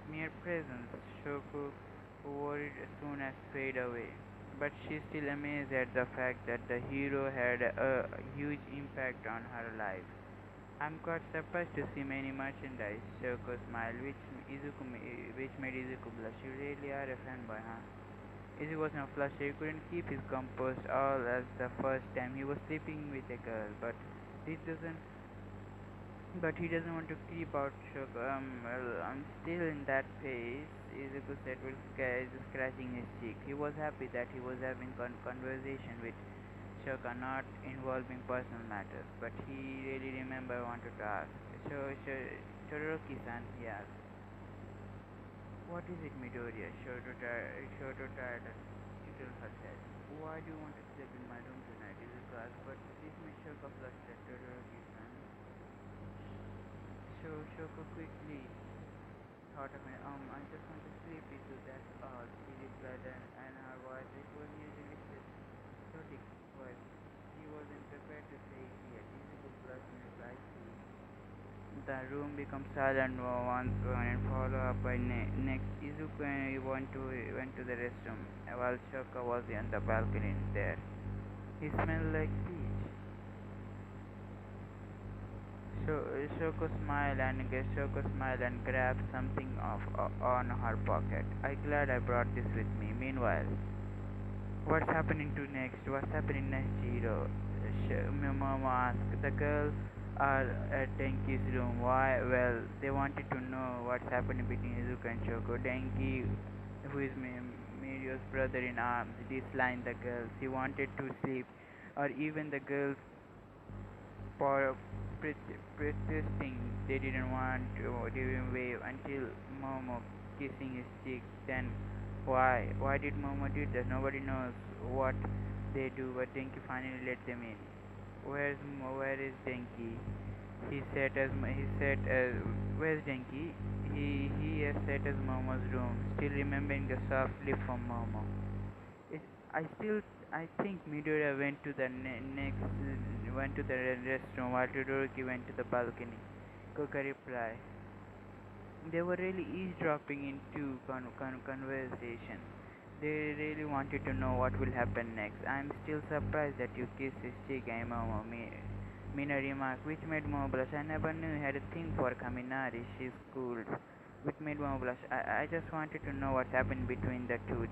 mere presence. Shoko worried as soon as fade away. But she's still amazed at the fact that the hero had a huge impact on her life. I'm quite surprised to see many merchandise. Shoko smiled, which made Izuku blush. You really are a fanboy, huh? Izuku was now flushed. He couldn't keep his composure all as the first time he was sleeping with a girl, this doesn't. But he doesn't want to creep out Shoko. Well, I'm still in that phase. Izuku said, with scratching his cheek. He was happy that he was having conversation with Shoka, not involving personal matters, but he really remembered wanted to ask. Todoroki-san, he asked. What is it, Midoriya? Shoto tired tittled her head. Why do you want to sleep in my room tonight? Izuku asked, but this made Shoka flustered. Todoroki-san, Shoko quickly thought a minute. I just want to sleep with you, that's all, she replied, and her voice, it was usually static voice. She wasn't prepared to say it yet. Izuku blushed and replied, please. The room becomes silent once and followed up by next. Izuku and went to the restroom while Shoko was on the balcony there. He smelled like peach. Shoko smiled and grabbed something off on her pocket. I'm glad I brought this with me. Meanwhile, what's happening next, Jiro? Momo asked. The girls are at Denki's room. Why? Well, they wanted to know what's happening between Izuku and Shoko. Denki, who is Mirio's brother in arms, disliked the girls. He wanted to sleep, or even the girls for protesting. They didn't want to even wave until Momo kissing his cheek. Then why? Why did Momo do that? Nobody knows what they do, but Denki finally let them in. Where is Denki? He said as where's Denki? He has sat as Momo's room, still remembering the soft lip from Momo. It, I still I think Midoriya went to the restroom while Todoroki went to the balcony. Koka replied. They were really eavesdropping into conversation. They really wanted to know what will happen next. I'm still surprised that you kissed his cheek, Momo. Mina remarked, which made Momo blush. I never knew you had a thing for Kaminari, she schooled. Which made Momo blush. I just wanted to know what happened between the two.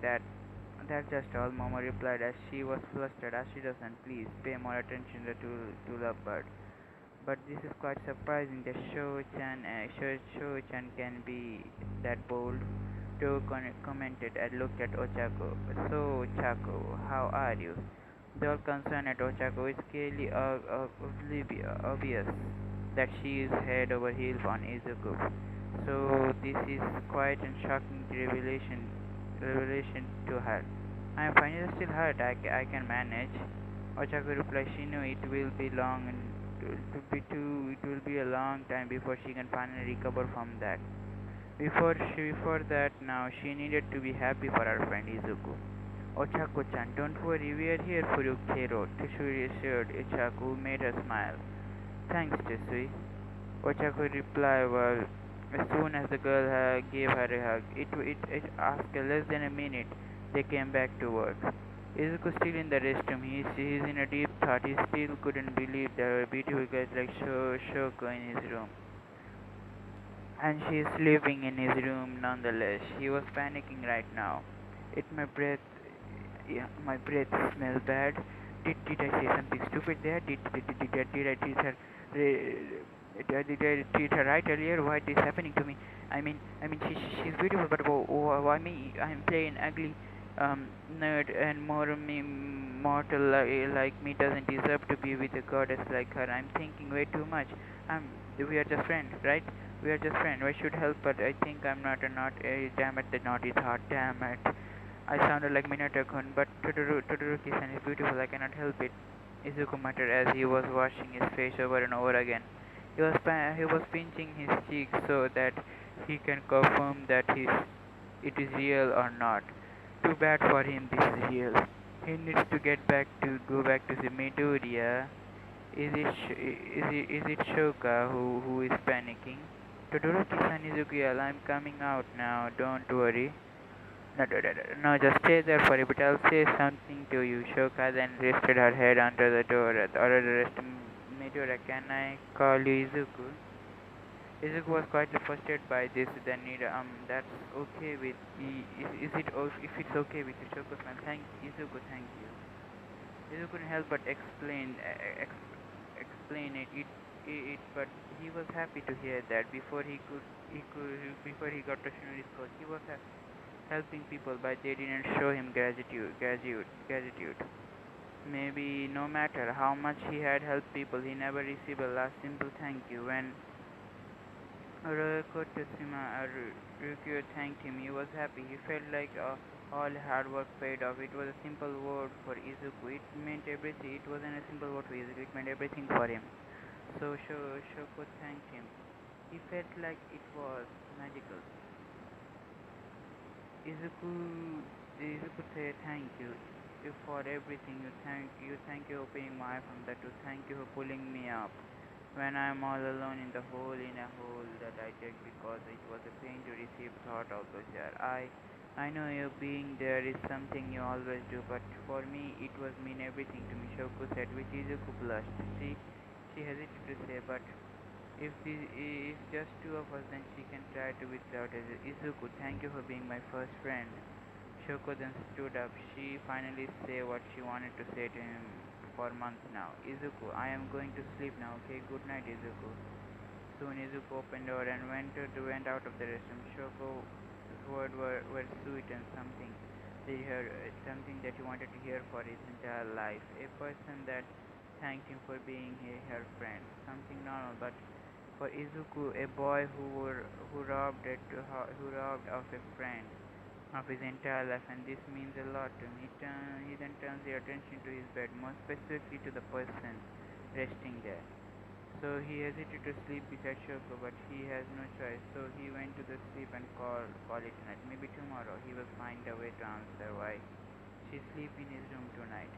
That's just all, Momo replied as she was flustered. As she doesn't, please pay more attention to Lovebird. But this is quite surprising that Sho-chan can be that bold. To commented and looked at Ochako. So, Ochako, how are you? They all concerned at Ochako. It's clearly obvious that she is head over heels on Izuku. So this is quite a shocking revelation to her. I am finally still hurt. I can manage. Ochako replied. She knew it will be long and it will be a long time before she can finally recover from that. Before that, now she needed to be happy for her friend Izuku. Ochako-chan, don't worry, we are here for you, Kero. Tetsui reassured Ochako, who made her smile. Thanks, Tetsui. Ochako replied well. As soon as the girl gave her a hug, it asked less than a minute. They came back to work. Izuku still in the restroom. He's in a deep thought. He still couldn't believe there were beautiful girls like Shoko in his room. And she is sleeping in his room nonetheless. He was panicking right now. It my breath yeah, my breath smells bad. Did I say something stupid there? Did I treat her did I treat her right earlier? Why is this happening to me? She's beautiful, but why me? I'm plain ugly nerd, and mortal like me doesn't deserve to be with a goddess like her. I'm thinking way too much. We are just friends, right? We are just friends. I should help, but I think I'm not a not. Damn it, the naughty thought. Damn it. I sounded like Minato-kun, but Todoroki-san is beautiful. I cannot help it. Izuku muttered as he was washing his face over and over again. He was pinching his cheek so that he can confirm that it is real or not. Too bad for him. This is real. He needs to go back to the Midoriya. Is it Shoka who is panicking? Todoroki-san, Izuku, I'm coming out now. Don't worry. No, just stay there for a bit. I'll say something to you. Shoka then rested her head under the door. Or the rest Midora, can I call you Izuku? Izuku was quite frustrated by this. Then that's okay with is it if it's okay with you, Shoko-san? Izuku, thank you. Izuku couldn't help but explain but he was happy to hear that before he got to Shinori's coach, he was helping people, but they didn't show him gratitude. Maybe no matter how much he had helped people, he never received a last simple thank you. When Ryoko Ryukyo thanked him, he was happy. He felt like all hard work paid off. It was a simple word for Izuku. It meant everything. It wasn't a simple word for Izuku. It meant everything for him. So Shoko thanked him. He felt like it was magical. Izuku Izuku said thank you for everything. You thank you for being my from that to thank you for pulling me up when I am all alone in a hole that I dug because it was a pain to receive thought of those here. I know you being there is something you always do, but for me it was mean everything to me, Shoko said, which Izuku blushed. She hesitated to say, but if just two of us, then she can try to whisper out as Izuku, thank you for being my first friend. Shoko then stood up. She finally said what she wanted to say to him for months now. Izuku, I am going to sleep now, okay? Good night, Izuku. Soon Izuku opened the door and went out of the restroom. Shoko's words were sweet and something that he wanted to hear for his entire life. A person that thanked him for being her friend. Something normal, but for Izuku, a boy who robbed of a friend of his entire life, and this means a lot to him. He then turns the attention to his bed, more specifically to the person resting there. So he hesitated to sleep beside Shoko, but he has no choice. So he went to the sleep and call it a night. Maybe tomorrow he will find a way to answer why she sleep in his room tonight.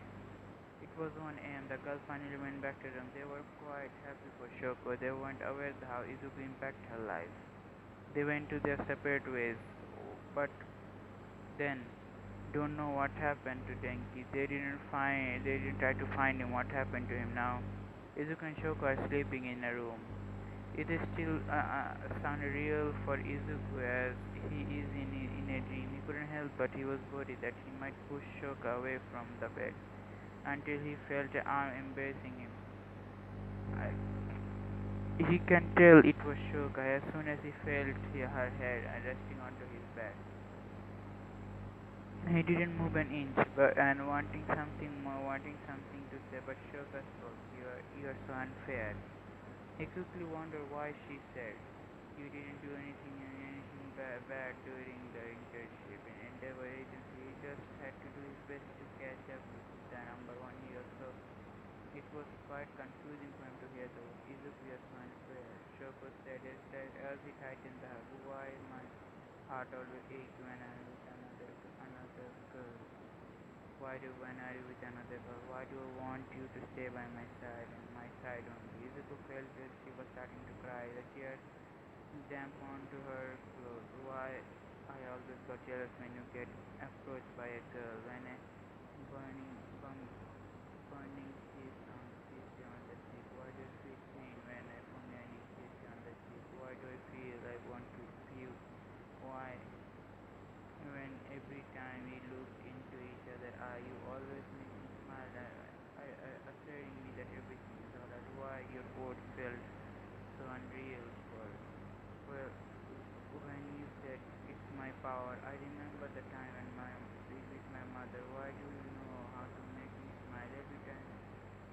It was 1 a.m. The girls finally went back to them. They were quite happy for Shoko. They weren't aware how Izuku impacted her life. They went to their separate ways, but then don't know what happened to Denki. They didn't try to find him. What happened to him now? Izuku and Shoko are sleeping in a room. It is still sound real for Izuku as he is in a dream. He couldn't help but he was worried that he might push Shoko away from the bed until he felt an arm embracing him. I, he can tell it was Shoko as soon as he felt her head resting onto his back. He didn't move an inch, and wanting something to say, but Shoko spoke. You're so unfair. He quickly wondered why she said, "You didn't do bad during the internship in Endeavor Agency. He just had to do his best to catch up with the number one hero." So it was quite confusing for him to hear the Izuku is so unfair. Shoko said as he tightened the hug, "Why my heart always aches when I'm with another girl? Why do when are you with another girl? Why do I want you to stay by my side and my side only?" Izuku felt that she was starting to cry. The tears damp onto her clothes. "Why I always got jealous when you get approached by a girl. When a burning bum, burning kiss you on the cheek. Why do I feel pain when a familiar kiss you on the cheek? Why do I feel I want to puke? Why when every time we look into each other eye, you always make me smile, assuring me that everything is alright? Why your words felt so unreal well, when you said it's my power, I remember the time when with my mother. Why do you know how to make me smile every time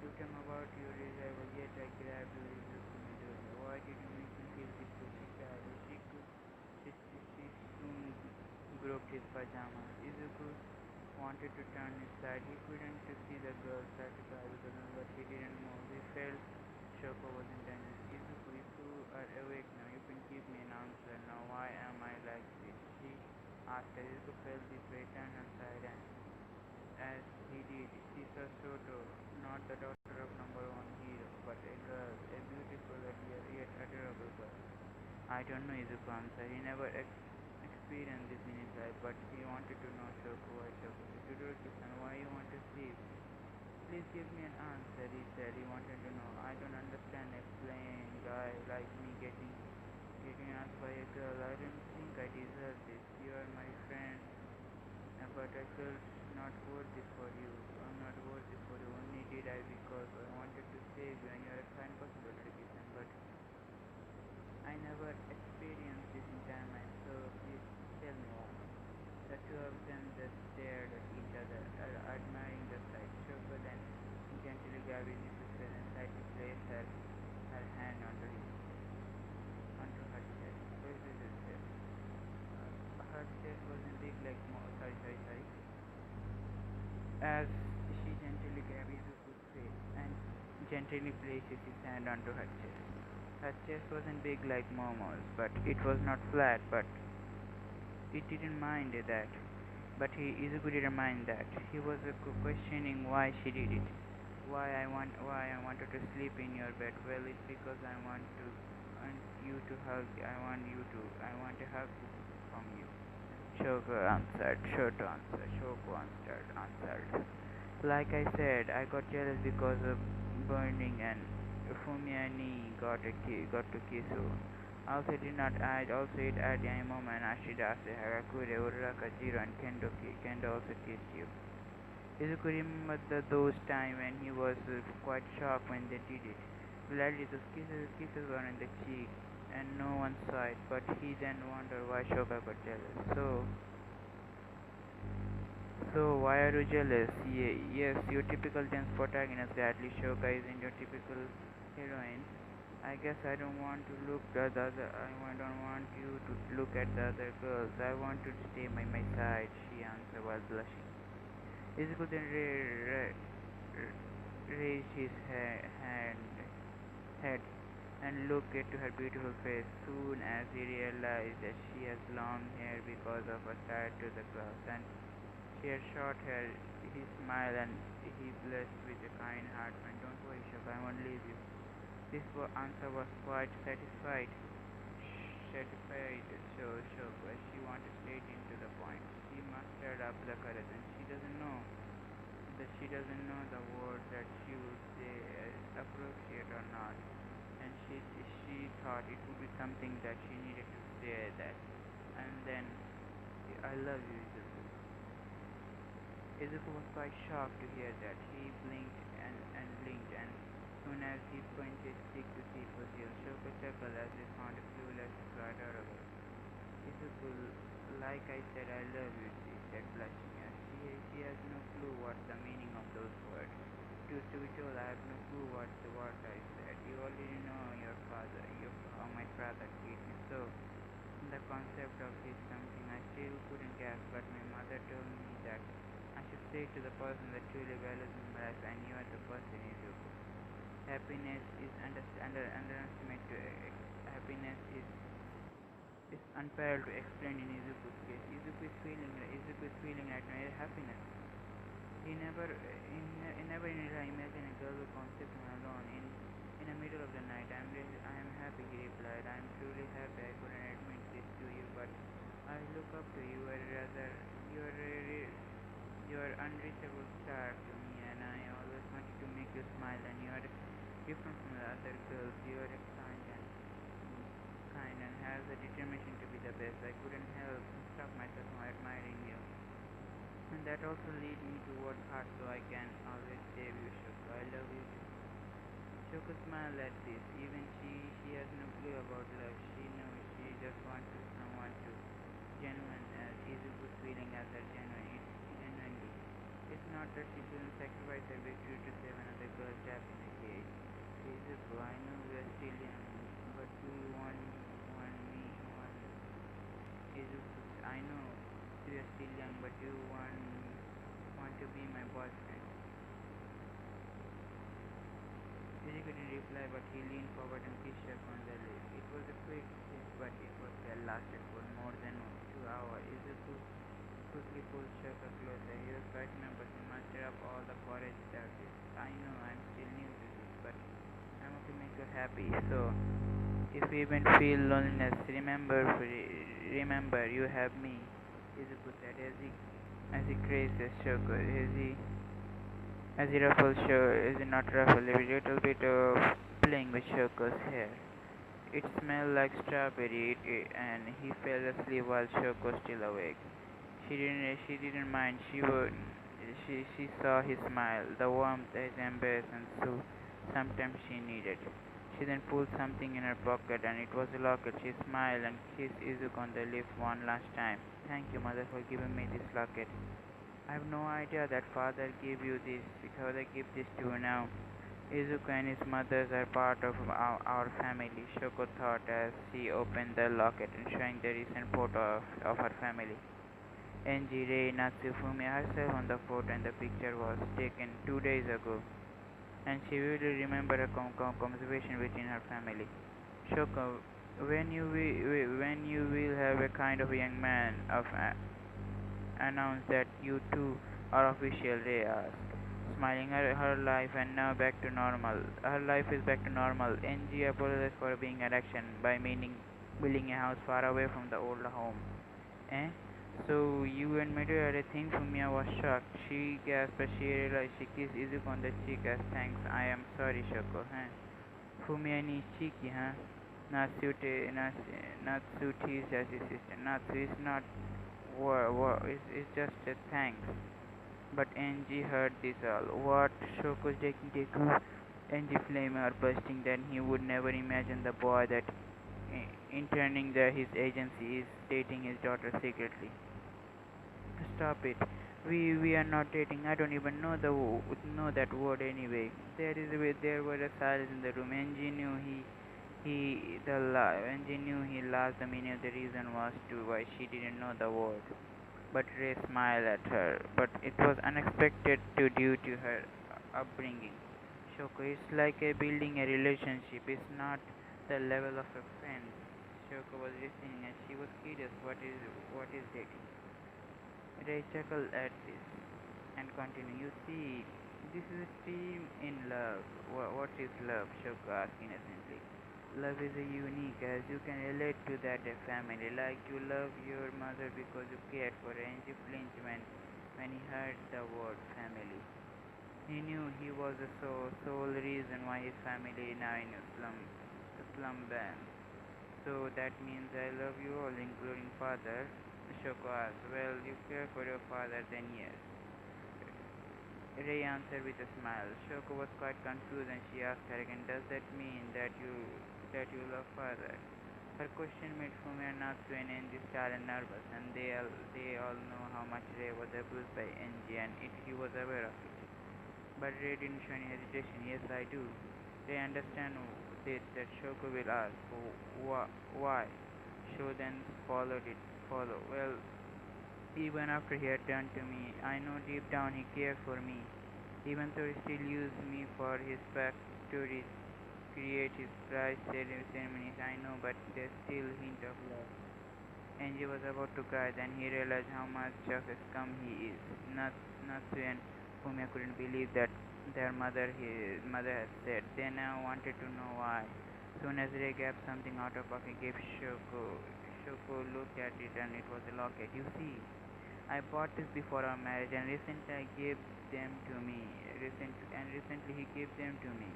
you tell me about your arrival? Yet I grabbed you, Izuku Midoriya. Why did you make me feel this way?" She cried. She soon groped his pajamas. Izuku wanted to turn aside. He couldn't to see the girl start to cry because of but he didn't move. He felt Shoko was in danger. "Izuku, if you are awake now, you can give me an answer now. Why am I like this?" She asked. As Izuku felt this way, turned aside, and as he did, she saw Shoto, not the daughter of number one hero, but a girl, a beautiful yet adorable girl. "I don't know," Izuku answered. He never experienced this in his life, but he wanted to know Shoko. Why Shoko said, "Todoroki-san, why you want to sleep? Please give me an answer," he said. He wanted to know. "I don't understand a plain guy like me getting asked by a girl. I don't think I deserve this. You are my friend, but I felt not worthy for you. I'm not worthy for you. Only did I because I wanted to save you, and you are a kind person, Todoroki-san. But I never experienced this in time, so please tell me why." The two of them just stared at each other, admiring the sight. Shoko then gently grabbed Izuku's face and slightly placed her hand onto her chest. Where is his chest? Her chest wasn't big like sorry. As she gently grabbed Izuku's face and gently places his hand onto her chest. Her chest wasn't big like Momo's, but it was not flat, but it didn't mind that. But Izuku didn't mind that. He was questioning why she did it. Why I wanted to sleep in your bed. Well, it's because want you to hug. I want a hug from you. Shoko answered. Like I said, I got jealous because of burning and Fumia ni got to Kisu. Also it at Yaimoma and Ashida Hagakure, Uraraka Jiro and Kendo also kissed you. Izuku remembered those times when he was quite shocked when they did it. Gladly those kisses were on the cheek and no one saw it, but he then wondered why Shoka got jealous. So why are you jealous? Yes, your typical dense protagonist, Gladly Shoka isn't your typical heroine. I guess I don't want to look at the other. Don't want you to look at the other girls. I want you to stay by my side. She answered while blushing. Izuku then raised his head and looked into her beautiful face. Soon as he realized that she has long hair because of a tie to the clouds, and she had short hair, he smiled and he blessed with a kind heart. And don't worry, Shoka, I won't leave you. This answer was quite satisfied Shoko as she wanted straight into the point. She mustered up the courage and she doesn't know the words that she would say appropriate or not. And she thought it would be something that she needed to say that. And then I love you, Izuku. Izuku was quite shocked to hear that. He blinked, and soon as he pointed stick to see Fuzil, Shoko chuckled as he found a clueless quite adorable. Izuku, like I said, I love you, she said, blushing. She has no clue what the meaning of those words. Truth to be told, I have no clue what I said. You already know how my father treated me. So, the concept of this something I still couldn't grasp, but my mother told me that I should say to the person that truly values my life, and you are the person, Izuku. Happiness is happiness is unparalleled to explain in Izuku's case. Izuku is feeling right now happiness. He never in his life imagined a girl who comes sitting alone in the middle of the night. I am happy, he replied. I am truly happy. I couldn't admit this to you, but I look up to you. You are unreachable star to me, and I always wanted to make you smile. And you are different from the other girls. You are kind and has the determination to be the best. I couldn't help stop myself from admiring you. And that also lead me to work hard so I can always save you, Shoko. I love you too. Shoko smiled at this. Even she has no clue about love. She knows she just wants someone to genuine as Izuku's feeling as her genuinely. It's not that she couldn't sacrifice her victory to save another girl trapped in a cage. Izuku, I know we are still young, but do you want me want Izuku, I know we are still young, but do you want to be my boyfriend? Izuku didn't reply, but he leaned forward and kissed her on the lips. It was a quick kiss, but lasted for more than 2 hours. Izuku quickly pulled Shoko closer. He was quite nervous. He mustered up all the courage that is. I know I'm still new to this, but I want to make you happy. So, if you even feel loneliness, remember you have me. Izuku said as he grazed Shoko. As he ruffled as he not ruffled, a little bit of playing with Shoko's hair. It smelled like strawberry, and he fell asleep while Shoko was still awake. She didn't mind. She saw his smile, the warmth, his embrace, and so sometimes she needed. She then pulled something in her pocket, and it was a locket. She smiled and kissed Izuku on the lips one last time. Thank you, mother, for giving me this locket. I have no idea that father gave this to you now. Izuku and his mothers are part of our family, Shoko thought as she opened the locket and showing the recent photo of her family. Enji, Rei, Natsufumi herself on the photo, and the picture was taken 2 days ago, and she vividly remembered a conversation within her family. Shoko, when you will have a kind of young man of announce that you two are official, Ray asked, smiling at her life and now back to normal. Her life is back to normal. NG apologized for being an action by meaning building a house far away from the old home. Eh? So you and Medu had a thing. Fumia was shocked. She gasped as she realized she kissed Izuku on the cheek as thanks. I am sorry, Shoko, huh? Fumia ni cheeky, huh? Natsuti is just his sister. Natsu is not it's just a thanks. But Angie heard this all. What? Shoko's Deki Deku? Angie flamed her bursting that he would never imagine the boy that interning his agency is dating his daughter secretly. Stop it. We are not dating. I don't even know that word anyway. There was a silence in the room. Angie knew Angie knew he laughed. The meaning of the reason was to why she didn't know the word. But Ray smiled at her. But it was unexpected due to her upbringing. Shoko, it's like building a relationship. It's not the level of a friend. Shoko was listening and she was curious. What is dating? Ray chuckled at this and continued. You see, this is a team in love. What is love? Shoko asked innocently. Love is a unique as you can relate to that a family. Like you love your mother because you cared for her and you flinched when he heard the word family. He knew he was the sole reason why his family is now in a slum band. So that means I love you all, including father. Shoko asked, well, you care for your father, then yes. Ray answered with a smile. Shoko was quite confused and she asked her again, does that mean that you love father? Her question made Fumi and Natsu and Enji start and nervous, and they all know how much Ray was abused by Enji and he was aware of it. But Ray didn't show any hesitation. Yes, I do. Ray understand this that Shoko will ask why. Sho then followed it. Follow. Well, even after he had turned to me, I know deep down he cared for me. Even though he still used me for his factories, create his prize ceremonies, I know, but there's still hint of love. Angie was about to cry, then he realized how much of a scum he is. Natsu and Fumia couldn't believe that their his mother had said. They now wanted to know why. Soon as Ray grabbed something out of pocket, gave Shoko. Shoko looked at it and it was a locket. You see, I bought this before our marriage and recently I gave them to me. Recently he gave them to me.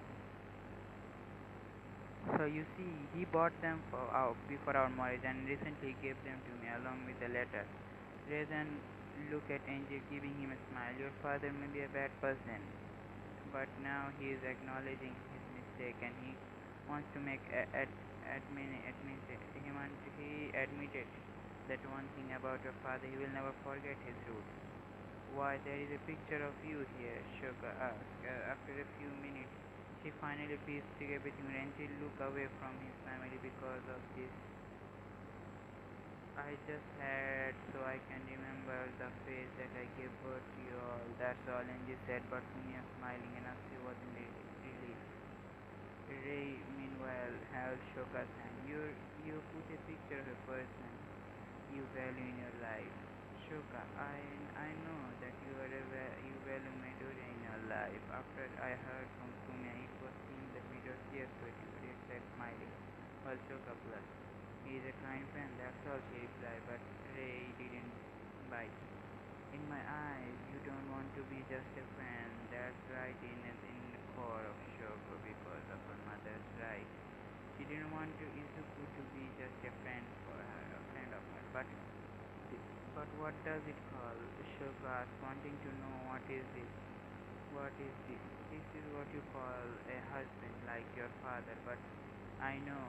So you see, he bought them before our marriage and recently gave them to me along with the letter. Ray then looked at Angel, giving him a smile. Your father may be a bad person, but now he is acknowledging his mistake and he wants to make he admitted that one thing about your father, he will never forget his roots. Why, there is a picture of you here, Shoka asked. After a few minutes, she finally pieced everything and she looked away from his family because of this. I just had so I can remember the face that I gave birth to you all. That's all, Angie said, but Fumia smiling and Asri wasn't relieved. Ray, meanwhile, held Shoka's hand. You put a picture of a person you value in your life. Shoka, I know that you value Midori in your life. After I heard from Fumia, it was seemed that Midori cares for you, Ray said smiling, while Shoka blushed. He is a kind friend, that's all, she replied, but Ray didn't bite. In my eyes, you don't want to be just a friend. That's right in the core of Shoko because of her mother's right. She didn't want Izuku to be just a friend for her, a friend of her. But what does it call? Shoko asked, wanting to know what is this? What is this? This is what you call a husband, like your father. But I know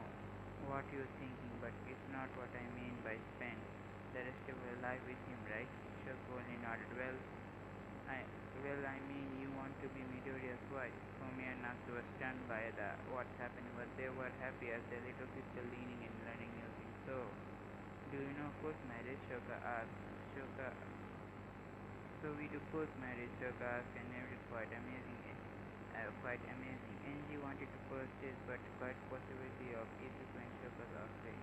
what you're thinking, but it's not what I mean by spend the rest of your life with him, right? Shoko only nodded. I I mean you want to be Midoriya's wife. Fumi and Natsu were stunned by what's happening, but they were happy as their little sister leaning and learning new things. So, do you know post-marriage? Shoka asked. Shoka, so we do post-marriage. Shoka asked, and it was quite amazing. Quite amazing. Angie wanted to purchase, but quite possibility of Izuku because of Ray.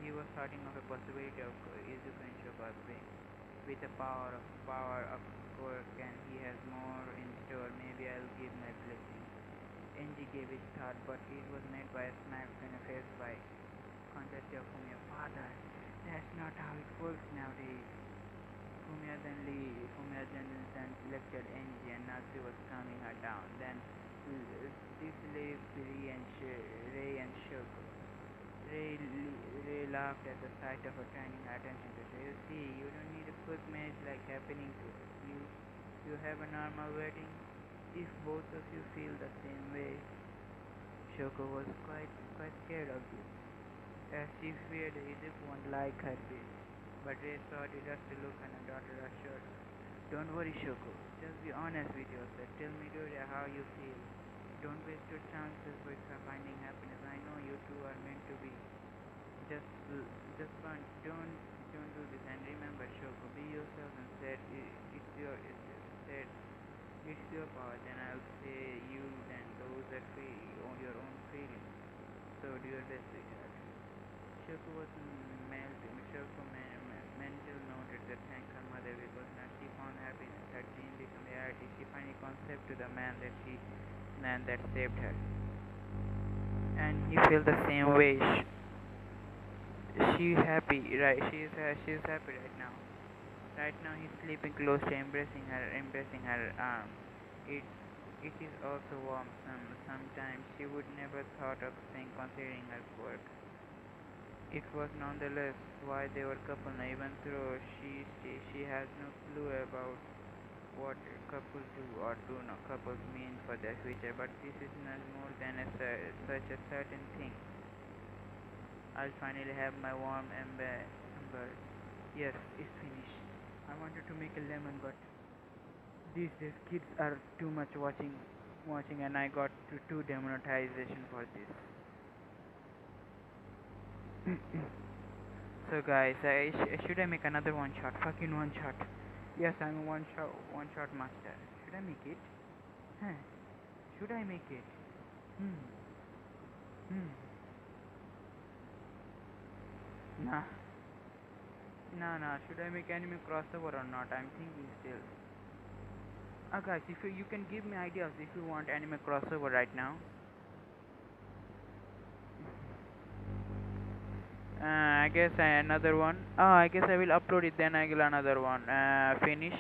He was starting of a possibility of Izuku and Shoko being with the power of Quirk, and he has more in store. Maybe I'll give my blessing. Enji gave his thought, but it was made by a smack in the face by contestant of Fumiya. Father, that's not how it works nowadays. Fumiya then lectured Enji, and Natsu was calming her down. Then this leaves Ray and Shoko. Ray laughed at the sight of her turning her attention to her. You see, you don't need a quick match like happening to us. You have a normal wedding. If both of you feel the same way, Shoko was quite scared of this, as she feared Izuku won't like her bit. But Ray saw the dusty look on her daughter assured her. Don't worry, Shoko. Just be honest with yourself. Tell Midoriya how you feel. Don't waste your chances with finding happiness. I know you two are meant to be. Just, just don't do this. And remember, Shoko, be yourself and said it's your power. Then I'll say you. Then those that free on your own feelings. So do your best, sweetheart. Shoko was mental noted that thank her mother because now she found happiness. Her dream became reality. She finally conceived to the man that saved her, and he felt the same way. She happy, right? She's happy right now. Right now he's sleeping close to embracing her arm. It it is also warm. Sometimes she would never thought of saying considering her quirk. It was nonetheless why they were couple now, even though she has no clue about what couples do or do not couples mean for their future. But this is not more than such a certain thing. I'll finally have my warm ember. Yes, it's finished. I wanted to make a lemon, but these days kids are too much watching, and I got two demonetization for this. So guys, should I make another one shot? Fucking one shot. Yes, I'm a one shot master. Should I make it? Huh? Should I make it? Hmm. Hmm. Nah. Nah. Should I make anime crossover or not? I'm thinking still. Guys, if you can give me ideas if you want anime crossover right now. I guess another one. Oh, I guess I will upload it. Then I will another one. Finish.